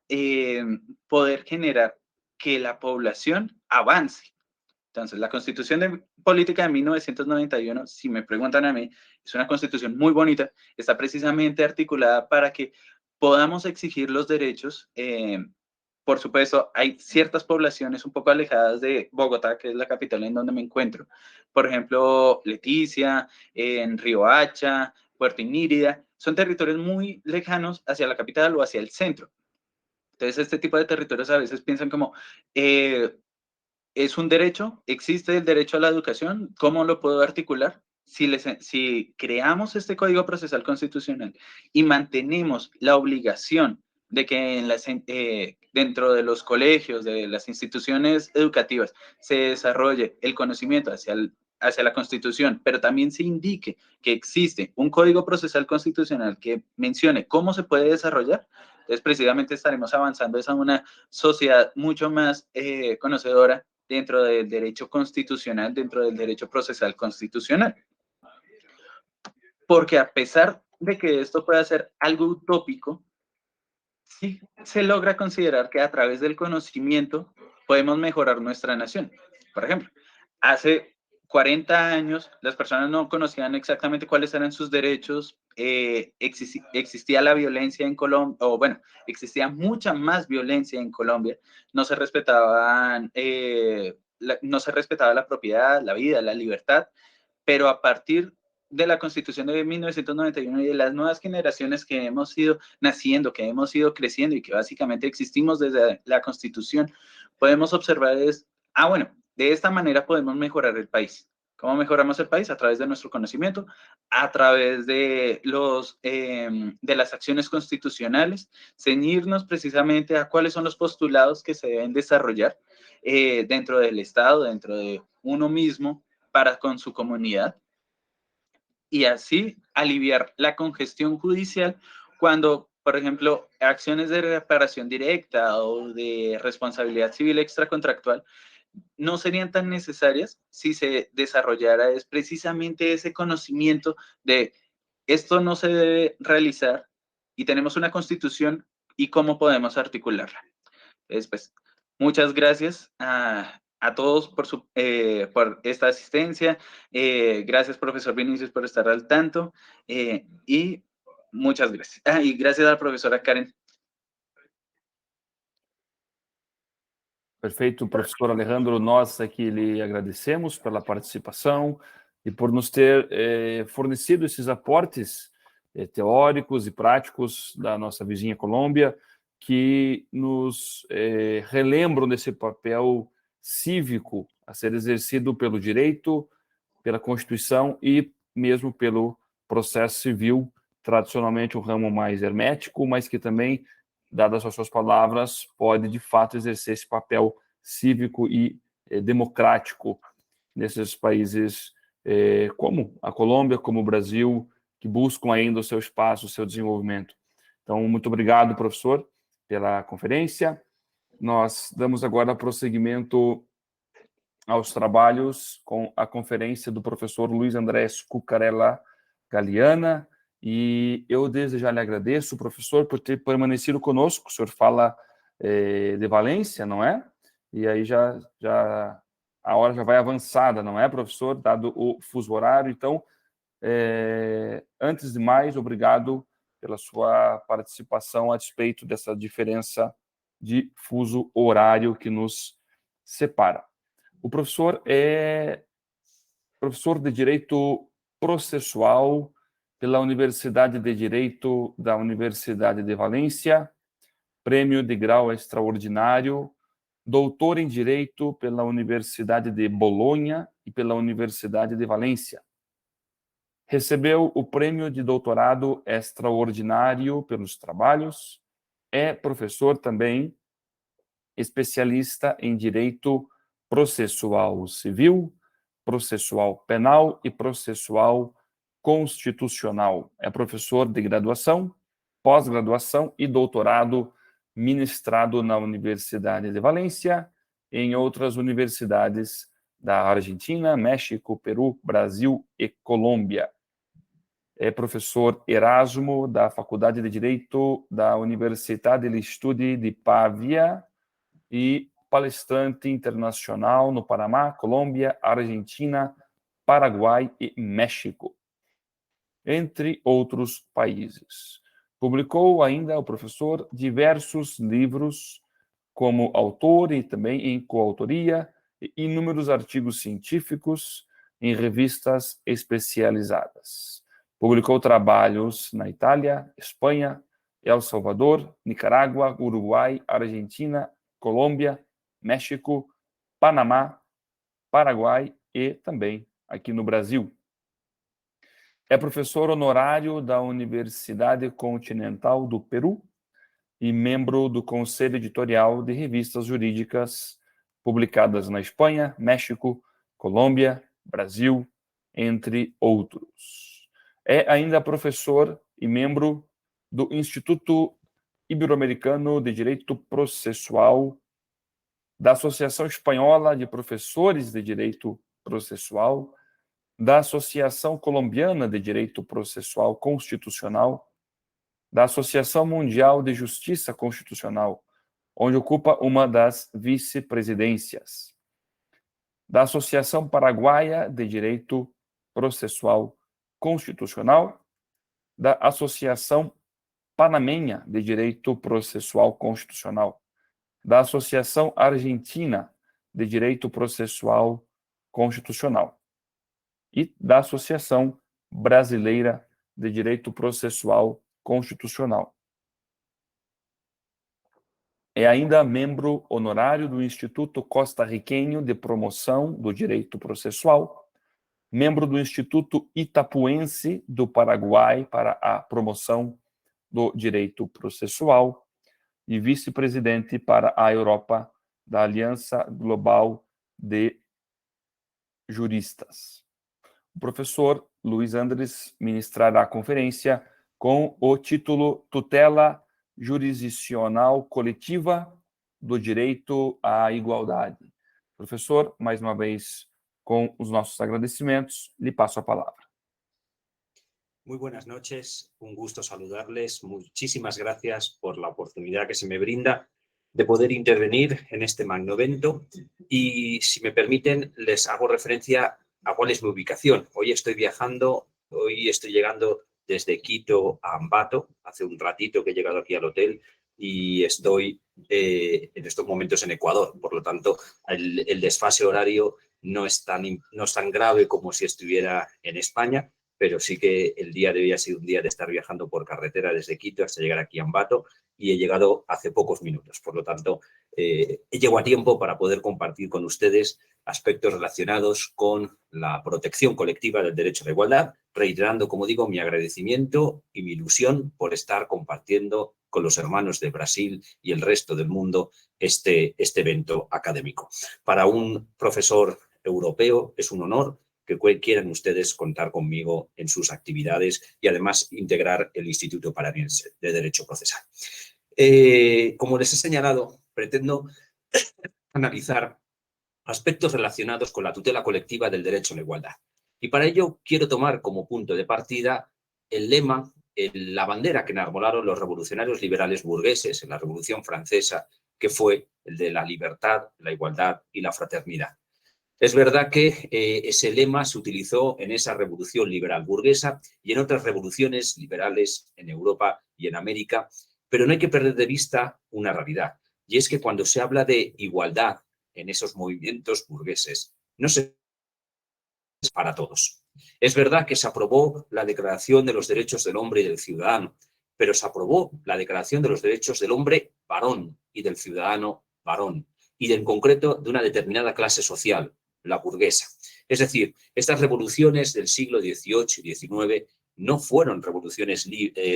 [SPEAKER 4] poder generar que la población avance. Entonces, la Constitución Política de 1991, si me preguntan a mí, es una constitución muy bonita, está precisamente articulada para que podamos exigir los derechos. Por supuesto, hay ciertas poblaciones un poco alejadas de Bogotá, que es la capital en donde me encuentro. Por ejemplo, Leticia, en Riohacha, Puerto Inírida, son territorios muy lejanos hacia la capital o hacia el centro. Entonces, este tipo de territorios a veces piensan como, es un derecho, existe el derecho a la educación, ¿cómo lo puedo articular? Si creamos este Código Procesal Constitucional y mantenemos la obligación de que dentro de los colegios, de las instituciones educativas, se desarrolle el conocimiento hacia la Constitución, pero también se indique que existe un Código Procesal Constitucional que mencione cómo se puede desarrollar, entonces precisamente estaremos avanzando hacia una sociedad mucho más conocedora dentro del derecho constitucional, dentro del derecho procesal constitucional. Porque a pesar de que esto pueda ser algo utópico, sí se logra considerar que a través del conocimiento podemos mejorar nuestra nación. Por ejemplo, hace 40 años las personas no conocían exactamente cuáles eran sus derechos, existía la violencia en Colombia, o bueno, existía mucha más violencia en Colombia, no se respetaban, no se respetaba la propiedad, la vida, la libertad, pero a partir de la Constitución de 1991 y de las nuevas generaciones que hemos ido naciendo, que hemos ido creciendo y que básicamente existimos desde la Constitución, podemos observar bueno, de esta manera podemos mejorar el país. ¿Cómo mejoramos el país? A través de nuestro conocimiento, a través de las acciones constitucionales, ceñirnos precisamente a cuáles son los postulados que se deben desarrollar dentro del Estado, dentro de uno mismo, para con su comunidad, y así aliviar la congestión judicial cuando, por ejemplo, acciones de reparación directa o de responsabilidad civil extracontractual no serían tan necesarias si se desarrollara precisamente ese conocimiento de esto no se debe realizar y tenemos una constitución y cómo podemos articularla. Entonces, pues, muchas gracias a todos por esta asistencia. Gracias, profesor Vinicius, por estar al tanto. Y muchas gracias. Y gracias a la profesora Karen.
[SPEAKER 1] Perfeito, professor Alejandro, nós aqui lhe agradecemos pela participação e por nos ter fornecido esses aportes teóricos e práticos da nossa vizinha Colômbia, que nos relembram desse papel cívico a ser exercido pelo direito, pela Constituição e mesmo pelo processo civil, tradicionalmente um ramo mais hermético, mas que também, dadas as suas palavras, pode, de fato, exercer esse papel cívico e democrático nesses países como a Colômbia, como o Brasil, que buscam ainda o seu espaço, o seu desenvolvimento. Então, muito obrigado, professor, pela conferência. Nós damos agora prosseguimento aos trabalhos com a conferência do professor Luiz Andrés Cucarella Galeana, e eu desde já lhe agradeço, professor, por ter permanecido conosco. O senhor fala de Valência, não é? E aí já a hora já vai avançada, não é, professor? Dado o fuso horário. Então, antes de mais, obrigado pela sua participação a despeito dessa diferença de fuso horário que nos separa. O professor é professor de Direito Processual pela Universidade de Direito da Universidade de Valência, prêmio de grau extraordinário, doutor em Direito pela Universidade de Bolonha e pela Universidade de Valência. Recebeu o prêmio de doutorado extraordinário pelos trabalhos, é professor também, especialista em Direito Processual Civil, Processual Penal e Processual Constitucional. É professor de graduação, pós-graduação e doutorado ministrado na Universidade de Valência e em outras universidades da Argentina, México, Peru, Brasil e Colômbia. É professor Erasmo da Faculdade de Direito da Universidade degli Studi di Pavia e palestrante internacional no Panamá, Colômbia, Argentina, Paraguai e México, entre outros países. Publicou ainda o professor diversos livros como autor e também em coautoria e inúmeros artigos científicos em revistas especializadas. Publicou trabalhos na Itália, Espanha, El Salvador, Nicarágua, Uruguai, Argentina, Colômbia, México, Panamá, Paraguai e também aqui no Brasil. É professor honorário da Universidade Continental do Peru e membro do Conselho Editorial de revistas jurídicas publicadas na Espanha, México, Colômbia, Brasil, entre outros. É ainda professor e membro do Instituto Ibero-Americano de Direito Processual, da Associação Espanhola de Professores de Direito Processual, da Associação Colombiana de Direito Processual Constitucional, da Associação Mundial de Justiça Constitucional, onde ocupa uma das vice-presidências, da Associação Paraguaia de Direito Processual Constitucional, da Associação Panamenha de Direito Processual Constitucional, da Associação Argentina de Direito Processual Constitucional e da Associação Brasileira de Direito Processual Constitucional. É ainda membro honorário do Instituto Costarriquenho de Promoção do Direito Processual, membro do Instituto Itapuense do Paraguai para a Promoção do Direito Processual e vice-presidente para a Europa da Aliança Global de Juristas. O professor Luiz Andres ministrará a conferência com o título Tutela Jurisdicional Coletiva do Direito à Igualdade. Professor, mais uma vez, com os nossos agradecimentos, lhe passo a palavra.
[SPEAKER 5] Muy buenas noches, un gusto saludarles. Muchísimas gracias por la oportunidad que se me brinda de poder intervenir en este magno evento. Y si me permiten, les hago referencia a cuál es mi ubicación. Hoy estoy llegando desde Quito a Ambato. Hace un ratito que he llegado aquí al hotel y estoy en estos momentos en Ecuador. Por lo tanto, el desfase horario no es tan grave como si estuviera en España, pero sí que el día de hoy ha sido un día de estar viajando por carretera desde Quito hasta llegar aquí a Ambato y he llegado hace pocos minutos. Por lo tanto, llego a tiempo para poder compartir con ustedes aspectos relacionados con la protección colectiva del derecho a la igualdad, reiterando, como digo, mi agradecimiento y mi ilusión por estar compartiendo con los hermanos de Brasil y el resto del mundo este evento académico. Para un profesor europeo es un honor que quieran ustedes contar conmigo en sus actividades y además integrar el Instituto Paranaense de Derecho Procesal. Como les he señalado, pretendo analizar aspectos relacionados con la tutela colectiva del derecho a la igualdad. Y para ello quiero tomar como punto de partida el lema, la bandera que enarbolaron los revolucionarios liberales burgueses en la Revolución Francesa, que fue el de la libertad, la igualdad y la fraternidad. Es verdad que ese lema se utilizó en esa revolución liberal burguesa y en otras revoluciones liberales en Europa y en América, pero no hay que perder de vista una realidad, y es que cuando se habla de igualdad en esos movimientos burgueses, no se es para todos. Es verdad que se aprobó la Declaración de los Derechos del Hombre y del Ciudadano, pero se aprobó la Declaración de los Derechos del Hombre varón y del ciudadano varón, y en concreto de una determinada clase social, la burguesa. Es decir, estas revoluciones del siglo XVIII y XIX no fueron revoluciones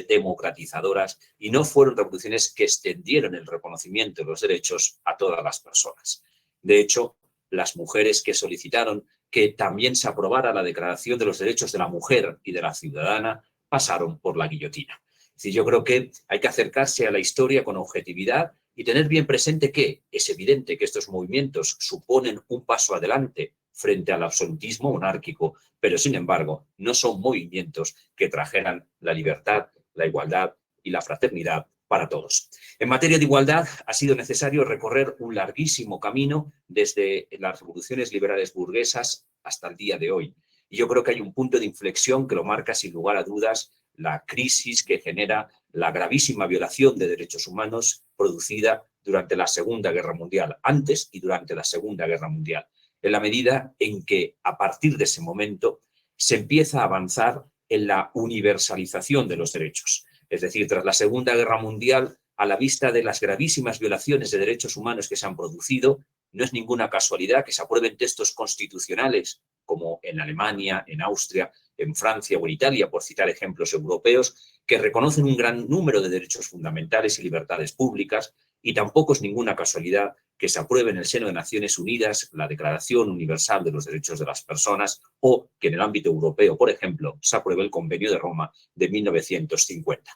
[SPEAKER 5] democratizadoras y no fueron revoluciones que extendieron el reconocimiento de los derechos a todas las personas. De hecho, las mujeres que solicitaron que también se aprobara la Declaración de los Derechos de la Mujer y de la Ciudadana pasaron por la guillotina. Es decir, yo creo que hay que acercarse a la historia con objetividad y tener bien presente que es evidente que estos movimientos suponen un paso adelante frente al absolutismo monárquico, pero sin embargo no son movimientos que trajeran la libertad, la igualdad y la fraternidad para todos. En materia de igualdad ha sido necesario recorrer un larguísimo camino desde las revoluciones liberales burguesas hasta el día de hoy. Y yo creo que hay un punto de inflexión que lo marca sin lugar a dudas la crisis que genera la gravísima violación de derechos humanos producida durante la Segunda Guerra Mundial, antes y durante la Segunda Guerra Mundial, en la medida en que a partir de ese momento se empieza a avanzar en la universalización de los derechos. Es decir, tras la Segunda Guerra Mundial, a la vista de las gravísimas violaciones de derechos humanos que se han producido, no es ninguna casualidad que se aprueben textos constitucionales como en Alemania, en Austria, en Francia o en Italia, por citar ejemplos europeos, que reconocen un gran número de derechos fundamentales y libertades públicas, y tampoco es ninguna casualidad que se apruebe en el seno de Naciones Unidas la Declaración Universal de los Derechos de las Personas o que en el ámbito europeo, por ejemplo, se apruebe el Convenio de Roma de 1950.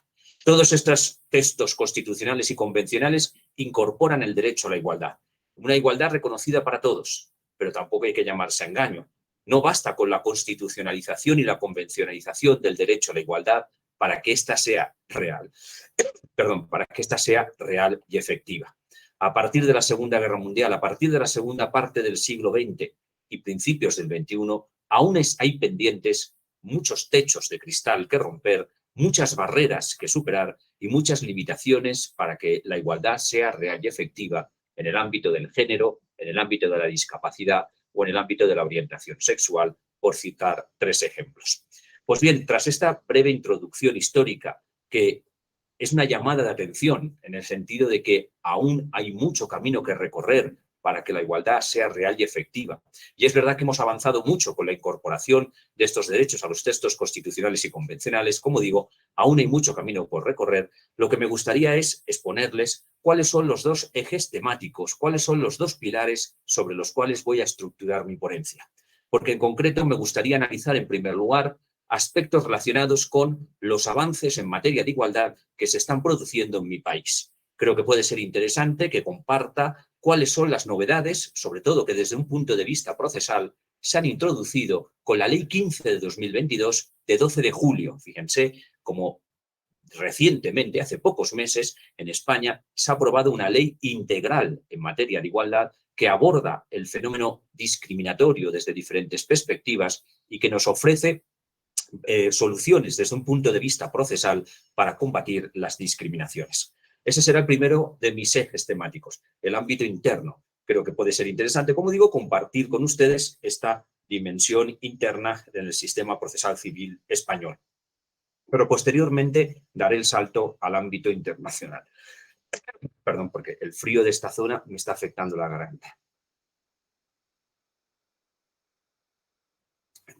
[SPEAKER 5] Todos estos textos constitucionales y convencionales incorporan el derecho a la igualdad, una igualdad reconocida para todos, pero tampoco hay que llamarse a engaño. No basta con la constitucionalización y la convencionalización del derecho a la igualdad para que ésta sea real. Para que ésta sea real y efectiva. A partir de la Segunda Guerra Mundial, a partir de la segunda parte del siglo XX, y principios del XXI, aún hay pendientes muchos techos de cristal que romper, muchas barreras que superar y muchas limitaciones para que la igualdad sea real y efectiva en el ámbito del género, en el ámbito de la discapacidad o en el ámbito de la orientación sexual, por citar 3 ejemplos. Pues bien, tras esta breve introducción histórica, que es una llamada de atención en el sentido de que aún hay mucho camino que recorrer para que la igualdad sea real y efectiva. Y es verdad que hemos avanzado mucho con la incorporación de estos derechos a los textos constitucionales y convencionales. Como digo, aún hay mucho camino por recorrer. Lo que me gustaría es exponerles cuáles son los 2 ejes temáticos, cuáles son los 2 pilares sobre los cuales voy a estructurar mi ponencia. Porque en concreto me gustaría analizar en primer lugar aspectos relacionados con los avances en materia de igualdad que se están produciendo en mi país. Creo que puede ser interesante que comparta cuáles son las novedades, sobre todo que desde un punto de vista procesal, se han introducido con la Ley 15 de 2022 de 12 de julio. Fíjense cómo recientemente, hace pocos meses, en España se ha aprobado una ley integral en materia de igualdad que aborda el fenómeno discriminatorio desde diferentes perspectivas y que nos ofrece soluciones desde un punto de vista procesal para combatir las discriminaciones. Ese será el primero de mis ejes temáticos, el ámbito interno. Creo que puede ser interesante, como digo, compartir con ustedes esta dimensión interna en el sistema procesal civil español. Pero posteriormente daré el salto al ámbito internacional. Perdón, porque el frío de esta zona me está afectando la garganta.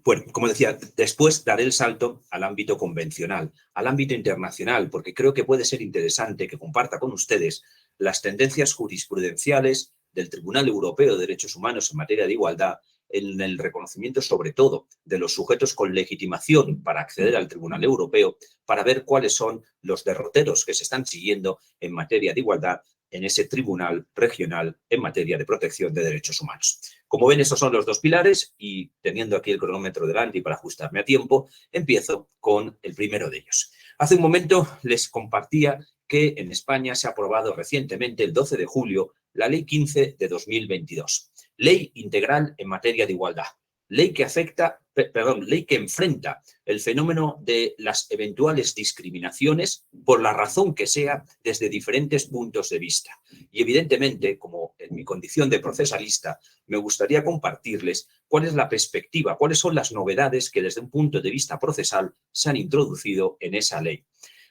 [SPEAKER 5] Bueno, como decía, después daré el salto al ámbito convencional, al ámbito internacional, porque creo que puede ser interesante que comparta con ustedes las tendencias jurisprudenciales del Tribunal Europeo de Derechos Humanos en materia de igualdad, en el reconocimiento sobre todo de los sujetos con legitimación para acceder al Tribunal Europeo, para ver cuáles son los derroteros que se están siguiendo en materia de igualdad en ese tribunal regional en materia de protección de derechos humanos. Como ven, esos son los 2 pilares y teniendo aquí el cronómetro delante y para ajustarme a tiempo, empiezo con el primero de ellos. Hace un momento les compartía que en España se ha aprobado recientemente, el 12 de julio, la Ley 15 de 2022. Ley integral en materia de igualdad. Ley que enfrenta el fenómeno de las eventuales discriminaciones por la razón que sea desde diferentes puntos de vista. Y evidentemente, como en mi condición de procesalista, me gustaría compartirles cuál es la perspectiva, cuáles son las novedades que desde un punto de vista procesal se han introducido en esa ley.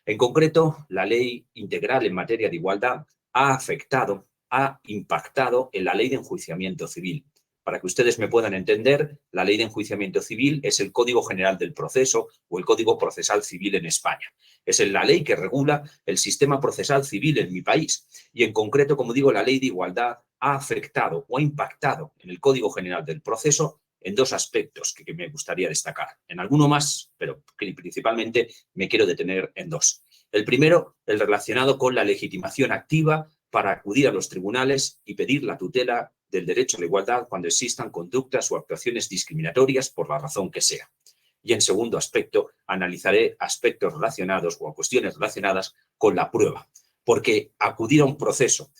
[SPEAKER 5] En concreto, la Ley Integral en materia de igualdad ha impactado en la Ley de Enjuiciamiento Civil. Para que ustedes me puedan entender, la Ley de Enjuiciamiento Civil es el Código General del Proceso o el Código Procesal Civil en España. Es la ley que regula el sistema procesal civil en mi país. Y en concreto, como digo, la Ley de Igualdad ha afectado o ha impactado en el Código General del Proceso en 2 aspectos que me gustaría destacar. En alguno más, pero principalmente me quiero detener en 2. El primero, el relacionado con la legitimación activa para acudir a los tribunales y pedir la tutela del derecho a la igualdad cuando existan conductas o actuaciones discriminatorias por la razón que sea. Y en segundo aspecto, analizaré aspectos relacionados o cuestiones relacionadas con la prueba, porque acudir a un proceso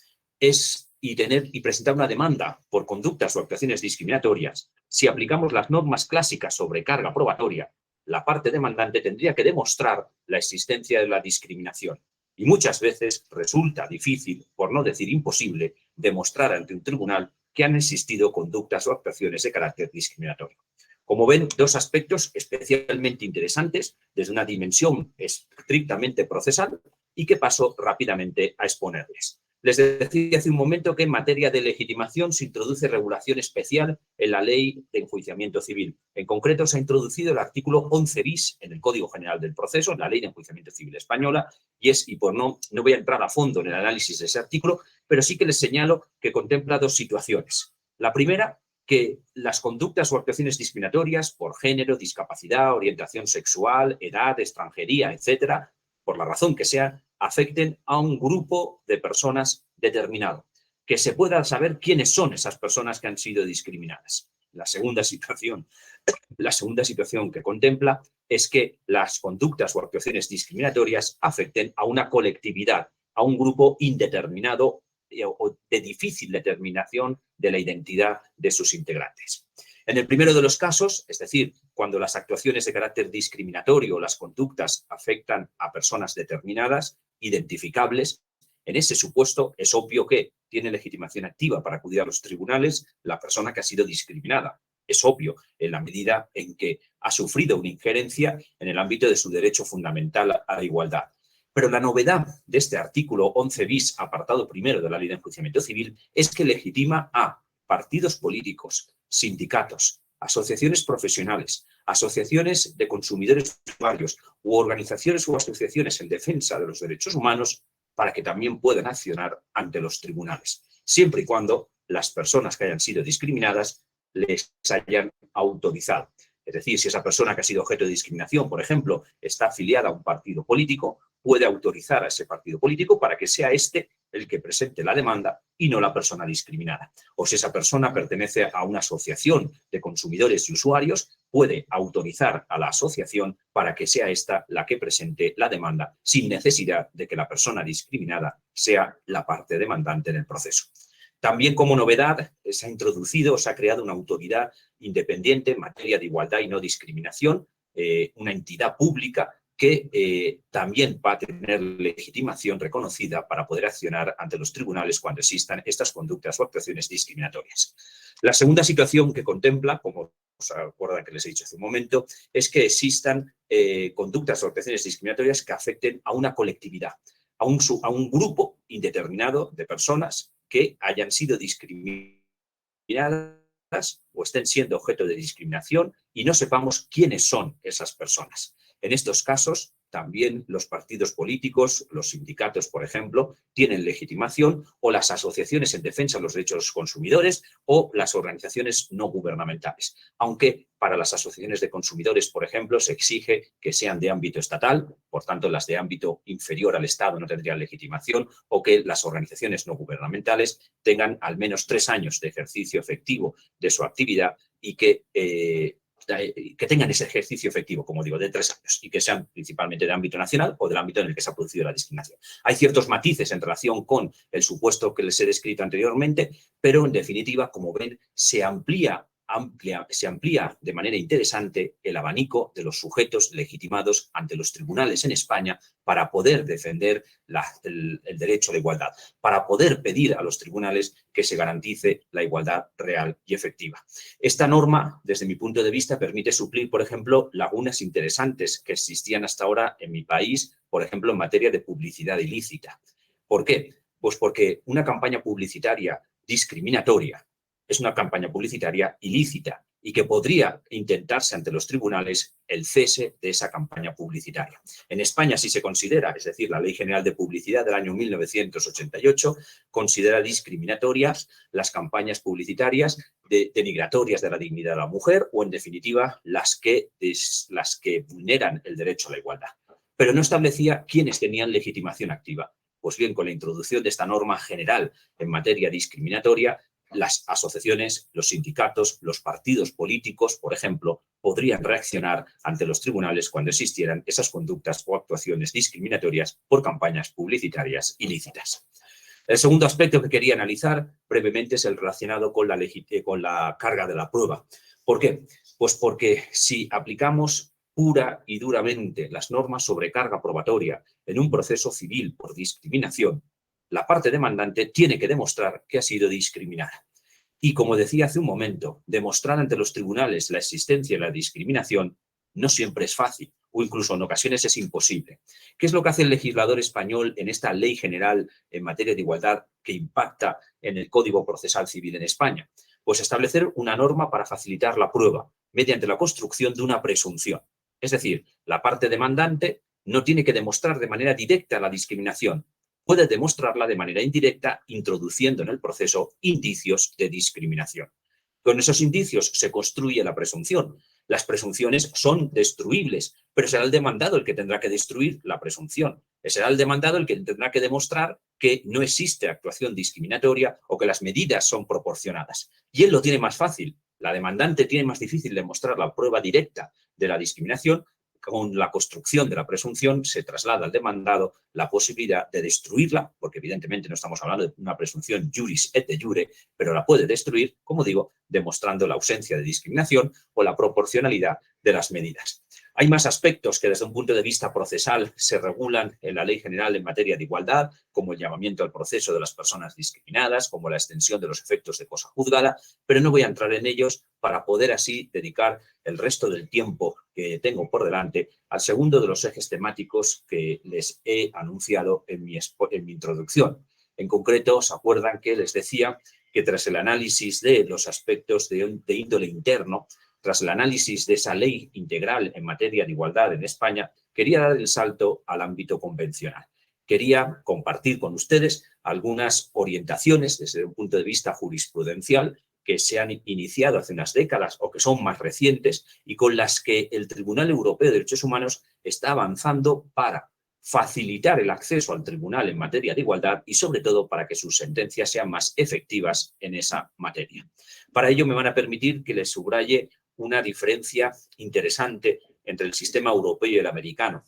[SPEAKER 5] y presentar una demanda por conductas o actuaciones discriminatorias, si aplicamos las normas clásicas sobre carga probatoria, la parte demandante tendría que demostrar la existencia de la discriminación. Y muchas veces resulta difícil, por no decir imposible, demostrar ante un tribunal que han existido conductas o actuaciones de carácter discriminatorio. Como ven, 2 aspectos especialmente interesantes desde una dimensión estrictamente procesal y que paso rápidamente a exponerles. Les decía hace un momento que en materia de legitimación se introduce regulación especial en la Ley de Enjuiciamiento Civil. En concreto, se ha introducido el artículo 11 bis en el Código General del Proceso, en la Ley de Enjuiciamiento Civil española, y por no voy a entrar a fondo en el análisis de ese artículo, pero sí que les señalo que contempla 2 situaciones. La primera, que las conductas o actuaciones discriminatorias por género, discapacidad, orientación sexual, edad, extranjería, etcétera, por la razón que sea, afecten a un grupo de personas determinado, que se pueda saber quiénes son esas personas que han sido discriminadas. La segunda situación que contempla es que las conductas o actuaciones discriminatorias afecten a una colectividad, a un grupo indeterminado o de difícil determinación de la identidad de sus integrantes. En el primero de los casos, es decir, cuando las actuaciones de carácter discriminatorio o las conductas afectan a personas determinadas, identificables, en ese supuesto es obvio que tiene legitimación activa para acudir a los tribunales la persona que ha sido discriminada. Es obvio en la medida en que ha sufrido una injerencia en el ámbito de su derecho fundamental a la igualdad. Pero la novedad de este artículo 11 bis, apartado primero de la Ley de Enjuiciamiento Civil, es que legitima a partidos políticos, sindicatos, asociaciones profesionales, asociaciones de consumidores usuarios u organizaciones u asociaciones en defensa de los derechos humanos para que también puedan accionar ante los tribunales, siempre y cuando las personas que hayan sido discriminadas les hayan autorizado. Es decir, si esa persona que ha sido objeto de discriminación, por ejemplo, está afiliada a un partido político, puede autorizar a ese partido político para que sea este el que presente la demanda y no la persona discriminada. O si esa persona pertenece a una asociación de consumidores y usuarios, puede autorizar a la asociación para que sea esta la que presente la demanda sin necesidad de que la persona discriminada sea la parte demandante en el proceso. También como novedad se ha introducido, se ha creado una autoridad independiente en materia de igualdad y no discriminación, una entidad pública que también va a tener legitimación reconocida para poder accionar ante los tribunales cuando existan estas conductas o actuaciones discriminatorias. La segunda situación que contempla, como os acuerdan que les he dicho hace un momento, es que existan conductas o actuaciones discriminatorias que afecten a una colectividad, a un grupo indeterminado de personas que hayan sido discriminadas o estén siendo objeto de discriminación y no sepamos quiénes son esas personas. En estos casos, también los partidos políticos, los sindicatos, por ejemplo, tienen legitimación, o las asociaciones en defensa de los derechos de los consumidores o las organizaciones no gubernamentales. Aunque para las asociaciones de consumidores, por ejemplo, se exige que sean de ámbito estatal, por tanto, las de ámbito inferior al Estado no tendrían legitimación, o que las organizaciones no gubernamentales tengan al menos 3 años de ejercicio efectivo de su actividad y que tengan ese ejercicio efectivo, como digo, de 3 años y que sean principalmente de ámbito nacional o del ámbito en el que se ha producido la discriminación. Hay ciertos matices en relación con el supuesto que les he descrito anteriormente, pero en definitiva, como ven, se amplía de manera interesante el abanico de los sujetos legitimados ante los tribunales en España para poder defender el derecho a la igualdad, para poder pedir a los tribunales que se garantice la igualdad real y efectiva. Esta norma, desde mi punto de vista, permite suplir, por ejemplo, lagunas interesantes que existían hasta ahora en mi país, por ejemplo, en materia de publicidad ilícita. ¿Por qué? Pues porque una campaña publicitaria discriminatoria es una campaña publicitaria ilícita y que podría intentarse ante los tribunales el cese de esa campaña publicitaria. En España sí se considera, es decir, la Ley General de Publicidad del año 1988 considera discriminatorias las campañas publicitarias denigratorias de la dignidad de la mujer o, en definitiva, las que vulneran el derecho a la igualdad. Pero no establecía quiénes tenían legitimación activa. Pues bien, con la introducción de esta norma general en materia discriminatoria, las asociaciones, los sindicatos, los partidos políticos, por ejemplo, podrían reaccionar ante los tribunales cuando existieran esas conductas o actuaciones discriminatorias por campañas publicitarias ilícitas. El segundo aspecto que quería analizar brevemente es el relacionado con la carga de la prueba. ¿Por qué? Pues porque si aplicamos pura y duramente las normas sobre carga probatoria en un proceso civil por discriminación, la parte demandante tiene que demostrar que ha sido discriminada. Y como decía hace un momento, demostrar ante los tribunales la existencia de la discriminación no siempre es fácil, o incluso en ocasiones es imposible. ¿Qué es lo que hace el legislador español en esta ley general en materia de igualdad que impacta en el Código Procesal Civil en España? Pues establecer una norma para facilitar la prueba mediante la construcción de una presunción. Es decir, la parte demandante no tiene que demostrar de manera directa la discriminación, puede demostrarla de manera indirecta introduciendo en el proceso indicios de discriminación. Con esos indicios se construye la presunción. Las presunciones son destruibles, pero será el demandado el que tendrá que destruir la presunción. Será el demandado el que tendrá que demostrar que no existe actuación discriminatoria o que las medidas son proporcionadas. Y él lo tiene más fácil. La demandante tiene más difícil demostrar la prueba directa de la discriminación, con la construcción de la presunción se traslada al demandado la posibilidad de destruirla, porque evidentemente no estamos hablando de una presunción juris et de jure, pero la puede destruir, como digo, demostrando la ausencia de discriminación o la proporcionalidad de las medidas. Hay más aspectos que desde un punto de vista procesal se regulan en la Ley General en materia de igualdad, como el llamamiento al proceso de las personas discriminadas, como la extensión de los efectos de cosa juzgada, pero no voy a entrar en ellos para poder así dedicar el resto del tiempo que tengo por delante al segundo de los ejes temáticos que les he anunciado en mi introducción. En concreto, ¿se acuerdan que les decía que tras el análisis de los aspectos de índole interno, tras el análisis de esa ley integral en materia de igualdad en España, quería dar el salto al ámbito convencional? Quería compartir con ustedes algunas orientaciones desde un punto de vista jurisprudencial que se han iniciado hace unas décadas o que son más recientes y con las que el Tribunal Europeo de Derechos Humanos está avanzando para facilitar el acceso al tribunal en materia de igualdad y, sobre todo, para que sus sentencias sean más efectivas en esa materia. Para ello me van a permitir que les subraye una diferencia interesante entre el sistema europeo y el americano,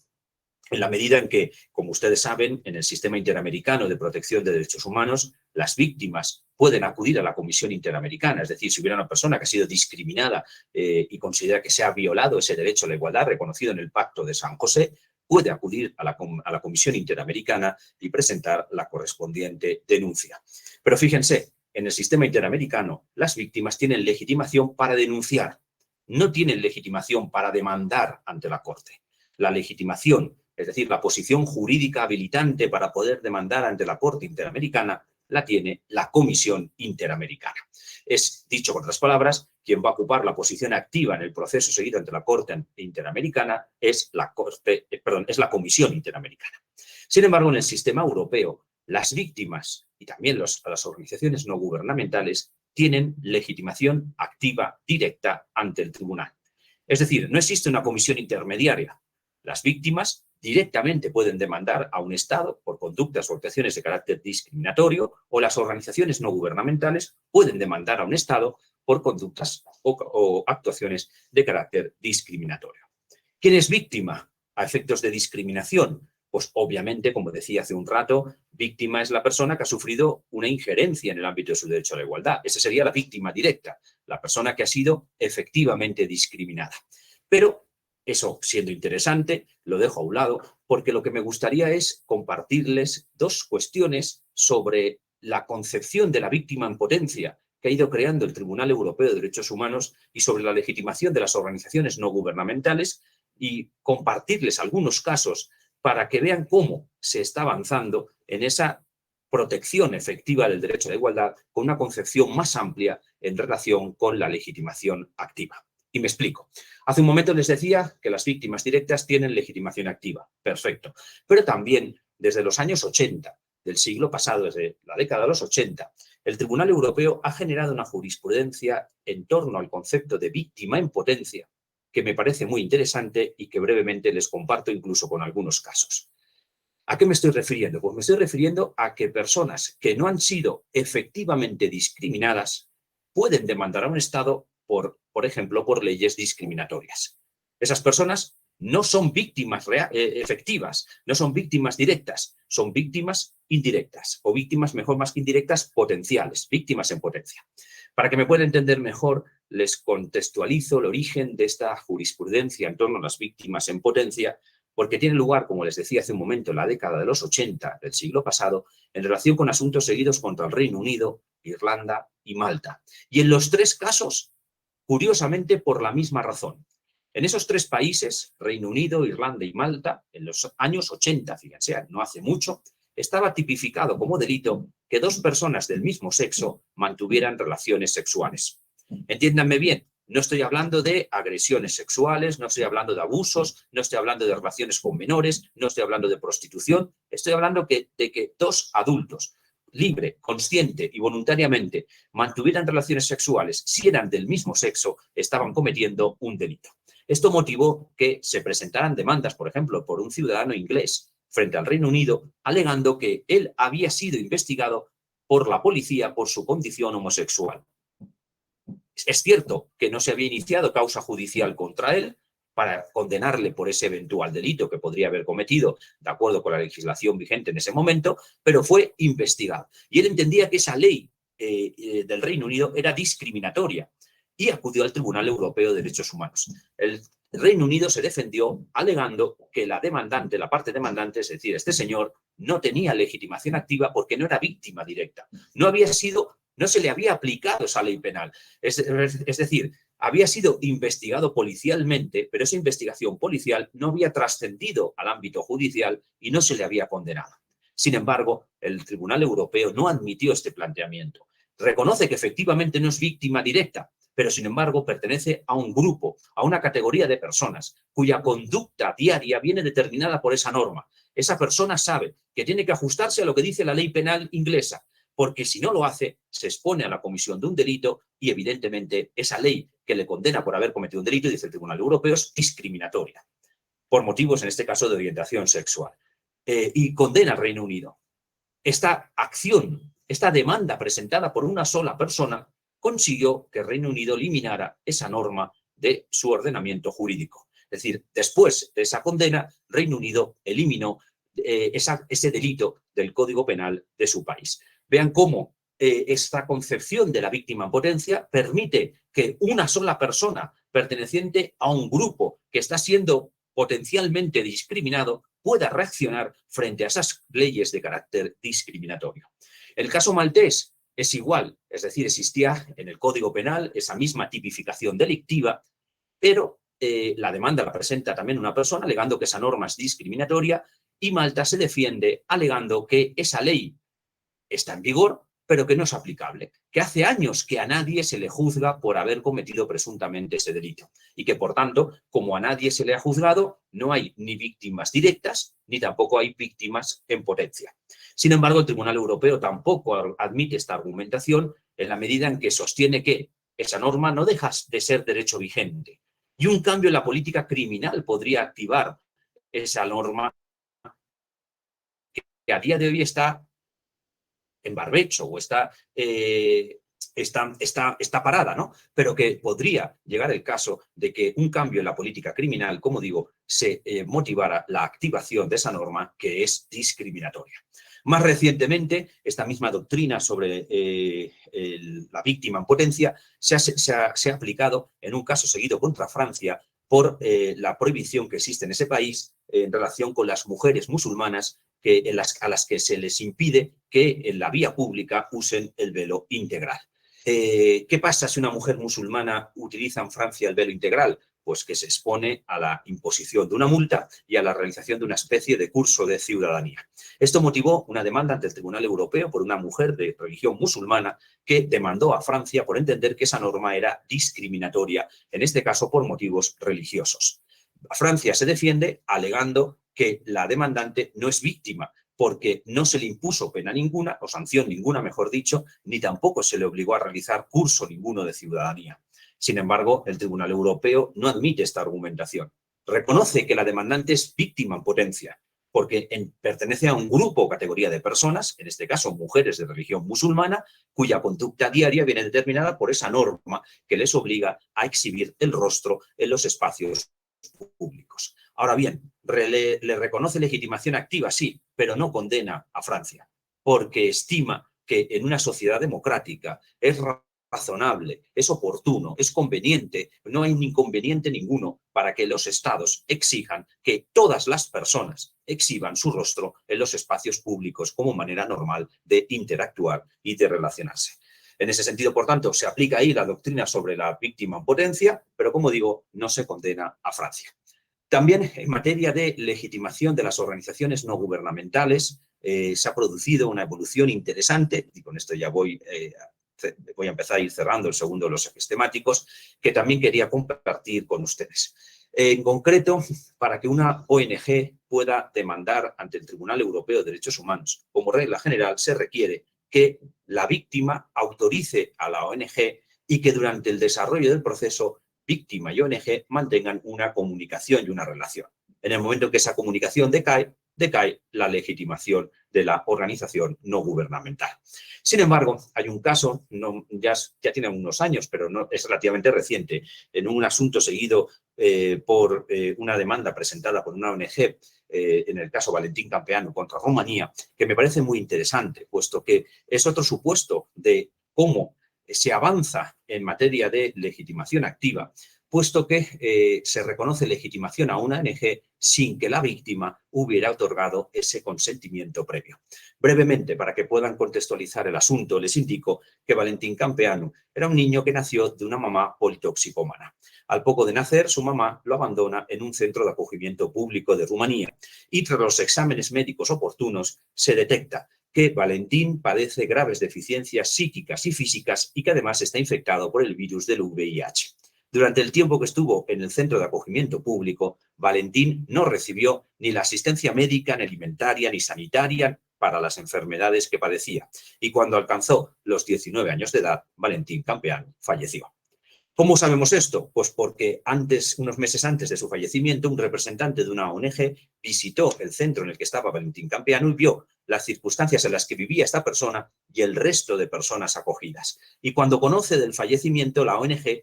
[SPEAKER 5] en la medida en que, como ustedes saben, en el sistema interamericano de protección de derechos humanos, las víctimas pueden acudir a la Comisión Interamericana. Es decir, si hubiera una persona que ha sido discriminada y considera que se ha violado ese derecho a la igualdad reconocido en el Pacto de San José, puede acudir a la Comisión Interamericana y presentar la correspondiente denuncia. Pero fíjense, en el sistema interamericano, las víctimas tienen legitimación para denunciar, no tienen legitimación para demandar ante la Corte. La legitimación, es decir, la posición jurídica habilitante para poder demandar ante la Corte Interamericana, la tiene la Comisión Interamericana. Es, dicho con otras palabras, quien va a ocupar la posición activa en el proceso seguido ante la Corte Interamericana es la Comisión Interamericana. Sin embargo, en el sistema europeo, las víctimas y también las organizaciones no gubernamentales tienen legitimación activa directa ante el tribunal. Es decir, no existe una comisión intermediaria. Las víctimas directamente pueden demandar a un Estado por conductas o actuaciones de carácter discriminatorio, o las organizaciones no gubernamentales pueden demandar a un Estado por conductas o actuaciones de carácter discriminatorio. ¿Quién es víctima a efectos de discriminación? Pues obviamente, como decía hace un rato, víctima es la persona que ha sufrido una injerencia en el ámbito de su derecho a la igualdad. Esa sería la víctima directa, la persona que ha sido efectivamente discriminada. Pero eso, siendo interesante, lo dejo a un lado, porque lo que me gustaría es compartirles dos cuestiones sobre la concepción de la víctima en potencia que ha ido creando el Tribunal Europeo de Derechos Humanos y sobre la legitimación de las organizaciones no gubernamentales, y compartirles algunos casos para que vean cómo se está avanzando en esa protección efectiva del derecho a la igualdad con una concepción más amplia en relación con la legitimación activa. Y me explico. Hace un momento les decía que las víctimas directas tienen legitimación activa. Perfecto. Pero también desde los años 80 del siglo pasado, desde la década de los 80, el Tribunal Europeo ha generado una jurisprudencia en torno al concepto de víctima en potencia que me parece muy interesante y que brevemente les comparto incluso con algunos casos. ¿A qué me estoy refiriendo? Pues me estoy refiriendo a que personas que no han sido efectivamente discriminadas pueden demandar a un Estado por ejemplo, por leyes discriminatorias. Esas personas no son víctimas efectivas, no son víctimas directas, son víctimas indirectas o víctimas, mejor más que indirectas, potenciales, víctimas en potencia. Para que me pueda entender mejor, les contextualizo el origen de esta jurisprudencia en torno a las víctimas en potencia, porque tiene lugar, como les decía hace un momento, en la década de los 80 del siglo pasado, en relación con asuntos seguidos contra el Reino Unido, Irlanda y Malta. Y en los tres casos, curiosamente, por la misma razón. En esos tres países, Reino Unido, Irlanda y Malta, en los años 80, fíjense, no hace mucho, estaba tipificado como delito que dos personas del mismo sexo mantuvieran relaciones sexuales. Entiéndanme bien, no estoy hablando de agresiones sexuales, no estoy hablando de abusos, no estoy hablando de relaciones con menores, no estoy hablando de prostitución, estoy hablando de que dos adultos, libre, consciente y voluntariamente, mantuvieran relaciones sexuales si eran del mismo sexo, estaban cometiendo un delito. Esto motivó que se presentaran demandas, por ejemplo, por un ciudadano inglés frente al Reino Unido, alegando que él había sido investigado por la policía por su condición homosexual. Es cierto que no se había iniciado causa judicial contra él, para condenarle por ese eventual delito que podría haber cometido, de acuerdo con la legislación vigente en ese momento, pero fue investigado. Y él entendía que esa ley del Reino Unido era discriminatoria y acudió al Tribunal Europeo de Derechos Humanos. El Reino Unido se defendió alegando que la demandante, la parte demandante, es decir, este señor, no tenía legitimación activa porque no era víctima directa. No se le había aplicado esa ley penal. Es decir, había sido investigado policialmente, pero esa investigación policial no había trascendido al ámbito judicial y no se le había condenado. Sin embargo, el Tribunal Europeo no admitió este planteamiento. Reconoce que efectivamente no es víctima directa, pero sin embargo pertenece a un grupo, a una categoría de personas cuya conducta diaria viene determinada por esa norma. Esa persona sabe que tiene que ajustarse a lo que dice la ley penal inglesa, porque si no lo hace, se expone a la comisión de un delito y evidentemente esa ley que le condena por haber cometido un delito, dice el Tribunal Europeo, es discriminatoria, por motivos, en este caso, de orientación sexual. Y condena al Reino Unido. Esta acción, esta demanda presentada por una sola persona, consiguió que el Reino Unido eliminara esa norma de su ordenamiento jurídico. Es decir, después de esa condena, Reino Unido eliminó ese delito del Código Penal de su país. Vean cómo esta concepción de la víctima en potencia permite que una sola persona perteneciente a un grupo que está siendo potencialmente discriminado pueda reaccionar frente a esas leyes de carácter discriminatorio. El caso maltés es igual, es decir, existía en el Código Penal esa misma tipificación delictiva, pero la demanda la presenta también una persona alegando que esa norma es discriminatoria y Malta se defiende alegando que esa ley está en vigor, pero que no es aplicable, que hace años que a nadie se le juzga por haber cometido presuntamente ese delito y que, por tanto, como a nadie se le ha juzgado, no hay ni víctimas directas ni tampoco hay víctimas en potencia. Sin embargo, el Tribunal Europeo tampoco admite esta argumentación en la medida en que sostiene que esa norma no deja de ser derecho vigente y un cambio en la política criminal podría activar esa norma que a día de hoy está en barbecho o está parada, ¿no? Pero que podría llegar el caso de que un cambio en la política criminal, como digo, se motivara la activación de esa norma que es discriminatoria. Más recientemente, esta misma doctrina sobre la víctima en potencia se ha aplicado en un caso seguido contra Francia por la prohibición que existe en ese país en relación con las mujeres musulmanas a las que se les impide que en la vía pública usen el velo integral. ¿Qué pasa si una mujer musulmana utiliza en Francia el velo integral? Pues que se expone a la imposición de una multa y a la realización de una especie de curso de ciudadanía. Esto motivó una demanda ante el Tribunal Europeo por una mujer de religión musulmana que demandó a Francia por entender que esa norma era discriminatoria, en este caso por motivos religiosos. Francia se defiende alegando que la demandante no es víctima porque no se le impuso pena ninguna, o sanción ninguna, mejor dicho, ni tampoco se le obligó a realizar curso ninguno de ciudadanía. Sin embargo, el Tribunal Europeo no admite esta argumentación. Reconoce que la demandante es víctima en potencia, porque pertenece a un grupo o categoría de personas, en este caso mujeres de religión musulmana, cuya conducta diaria viene determinada por esa norma que les obliga a exhibir el rostro en los espacios públicos. Ahora bien, le reconoce legitimación activa, sí, pero no condena a Francia, porque estima que en una sociedad democrática es razonable, es oportuno, es conveniente, no hay inconveniente ninguno para que los estados exijan que todas las personas exhiban su rostro en los espacios públicos como manera normal de interactuar y de relacionarse. En ese sentido, por tanto, se aplica ahí la doctrina sobre la víctima en potencia, pero como digo, no se condena a Francia. También en materia de legitimación de las organizaciones no gubernamentales se ha producido una evolución interesante, y con esto ya voy a empezar a ir cerrando el segundo de los ejes temáticos, que también quería compartir con ustedes. En concreto, para que una ONG pueda demandar ante el Tribunal Europeo de Derechos Humanos, como regla general, se requiere que la víctima autorice a la ONG y que durante el desarrollo del proceso víctima y ONG mantengan una comunicación y una relación. En el momento que esa comunicación decae la legitimación de la organización no gubernamental. Sin embargo, hay un caso, ya tiene unos años, pero no, es relativamente reciente, en un asunto seguido por una demanda presentada por una ONG, en el caso Valentín Campeanu contra Rumanía, que me parece muy interesante, puesto que es otro supuesto de cómo se avanza en materia de legitimación activa, puesto que se reconoce legitimación a una ONG sin que la víctima hubiera otorgado ese consentimiento previo. Brevemente, para que puedan contextualizar el asunto, les indico que Valentín Campeanu era un niño que nació de una mamá politoxicómana. Al poco de nacer, su mamá lo abandona en un centro de acogimiento público de Rumanía y tras los exámenes médicos oportunos se detecta que Valentín padece graves deficiencias psíquicas y físicas y que además está infectado por el virus del VIH. Durante el tiempo que estuvo en el centro de acogimiento público, Valentín no recibió ni la asistencia médica, ni alimentaria, ni sanitaria para las enfermedades que padecía. Y cuando alcanzó los 19 años de edad, Valentín Campeanu falleció. ¿Cómo sabemos esto? Pues porque unos meses antes de su fallecimiento, un representante de una ONG visitó el centro en el que estaba Valentín Campeanu y vio las circunstancias en las que vivía esta persona y el resto de personas acogidas. Y cuando conoce del fallecimiento, la ONG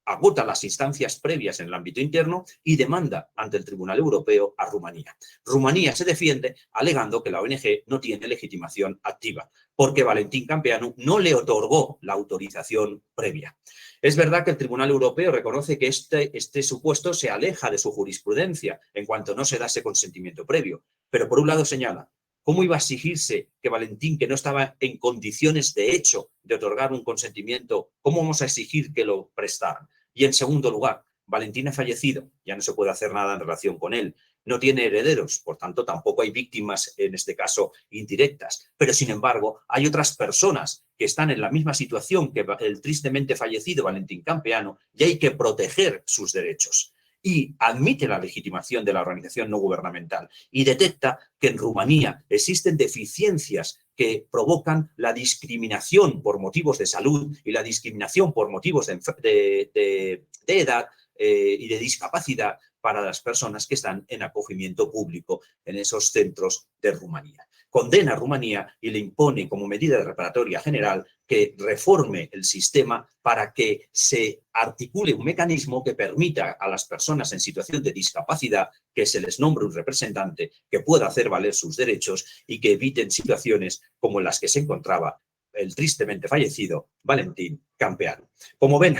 [SPEAKER 5] agota las instancias previas en el ámbito interno y demanda ante el Tribunal Europeo a Rumanía. Rumanía se defiende alegando que la ONG no tiene legitimación activa, porque Valentín Campeanu no le otorgó la autorización previa. Es verdad que el Tribunal Europeo reconoce que este supuesto se aleja de su jurisprudencia en cuanto no se da ese consentimiento previo, pero por un lado señala, ¿cómo iba a exigirse que Valentín, que no estaba en condiciones de hecho de otorgar un consentimiento, cómo vamos a exigir que lo prestaran? Y en segundo lugar, Valentín ha fallecido, ya no se puede hacer nada en relación con él, no tiene herederos, por tanto tampoco hay víctimas, en este caso, indirectas. Pero sin embargo, hay otras personas que están en la misma situación que el tristemente fallecido Valentín Campeanu y hay que proteger sus derechos. Y admite la legitimación de la organización no gubernamental y detecta que en Rumanía existen deficiencias que provocan la discriminación por motivos de salud y la discriminación por motivos de edad y de discapacidad para las personas que están en acogimiento público en esos centros de Rumanía. Condena a Rumanía y le impone como medida reparatoria general que reforme el sistema para que se articule un mecanismo que permita a las personas en situación de discapacidad que se les nombre un representante que pueda hacer valer sus derechos y que eviten situaciones como las que se encontraba el tristemente fallecido Valentín Campeanu. Como ven,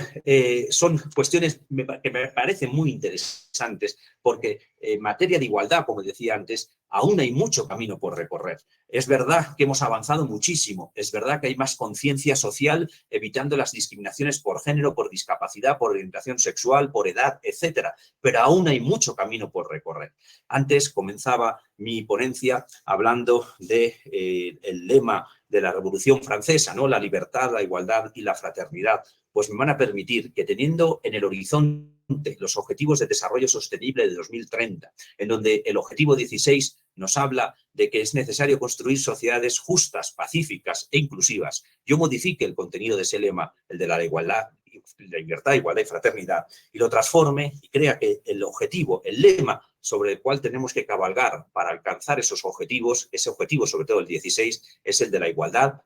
[SPEAKER 5] son cuestiones que me parecen muy interesantes porque en materia de igualdad, como decía antes, aún hay mucho camino por recorrer. Es verdad que hemos avanzado muchísimo, es verdad que hay más conciencia social evitando las discriminaciones por género, por discapacidad, por orientación sexual, por edad, etcétera, pero aún hay mucho camino por recorrer. Antes comenzaba mi ponencia hablando del lema de la Revolución Francesa, ¿no? La libertad, la igualdad y la fraternidad. Pues me van a permitir que teniendo en el horizonte los objetivos de desarrollo sostenible de 2030, en donde el objetivo 16 nos habla de que es necesario construir sociedades justas, pacíficas e inclusivas, yo modifique el contenido de ese lema, el de la igualdad, la libertad, igualdad y fraternidad, y lo transforme y crea que el objetivo, el lema sobre el cual tenemos que cabalgar para alcanzar esos objetivos, ese objetivo, sobre todo el 16, es el de la igualdad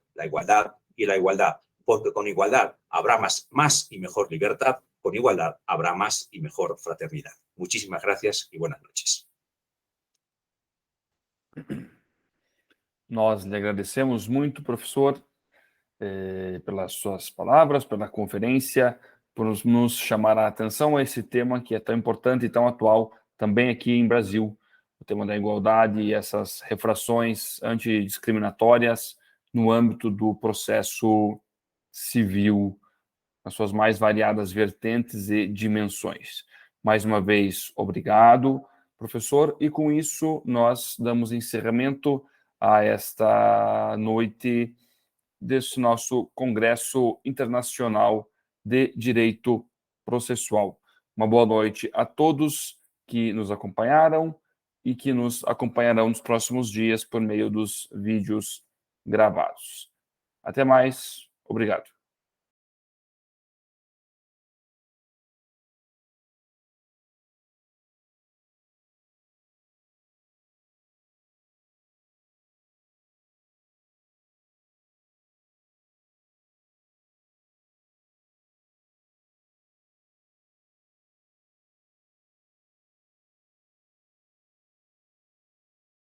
[SPEAKER 5] y la igualdad. Porque con igualdad habrá más y mejor libertad, con igualdad habrá más y mejor fraternidad. Muchísimas gracias y buenas noches.
[SPEAKER 1] Nós lhe agradecemos muito, professor, pelas suas palavras, pela conferência, por nos chamar a atenção a esse tema que é tão importante e tão atual também aqui em Brasil, o tema da igualdade e essas refrações antidiscriminatórias no âmbito do processo civil, nas suas mais variadas vertentes e dimensões. Mais uma vez, obrigado, professor, e com isso nós damos encerramento a esta noite desse nosso Congresso Internacional de Direito Processual. Uma boa noite a todos que nos acompanharam e que nos acompanharão nos próximos dias por meio dos vídeos gravados. Até mais, obrigado.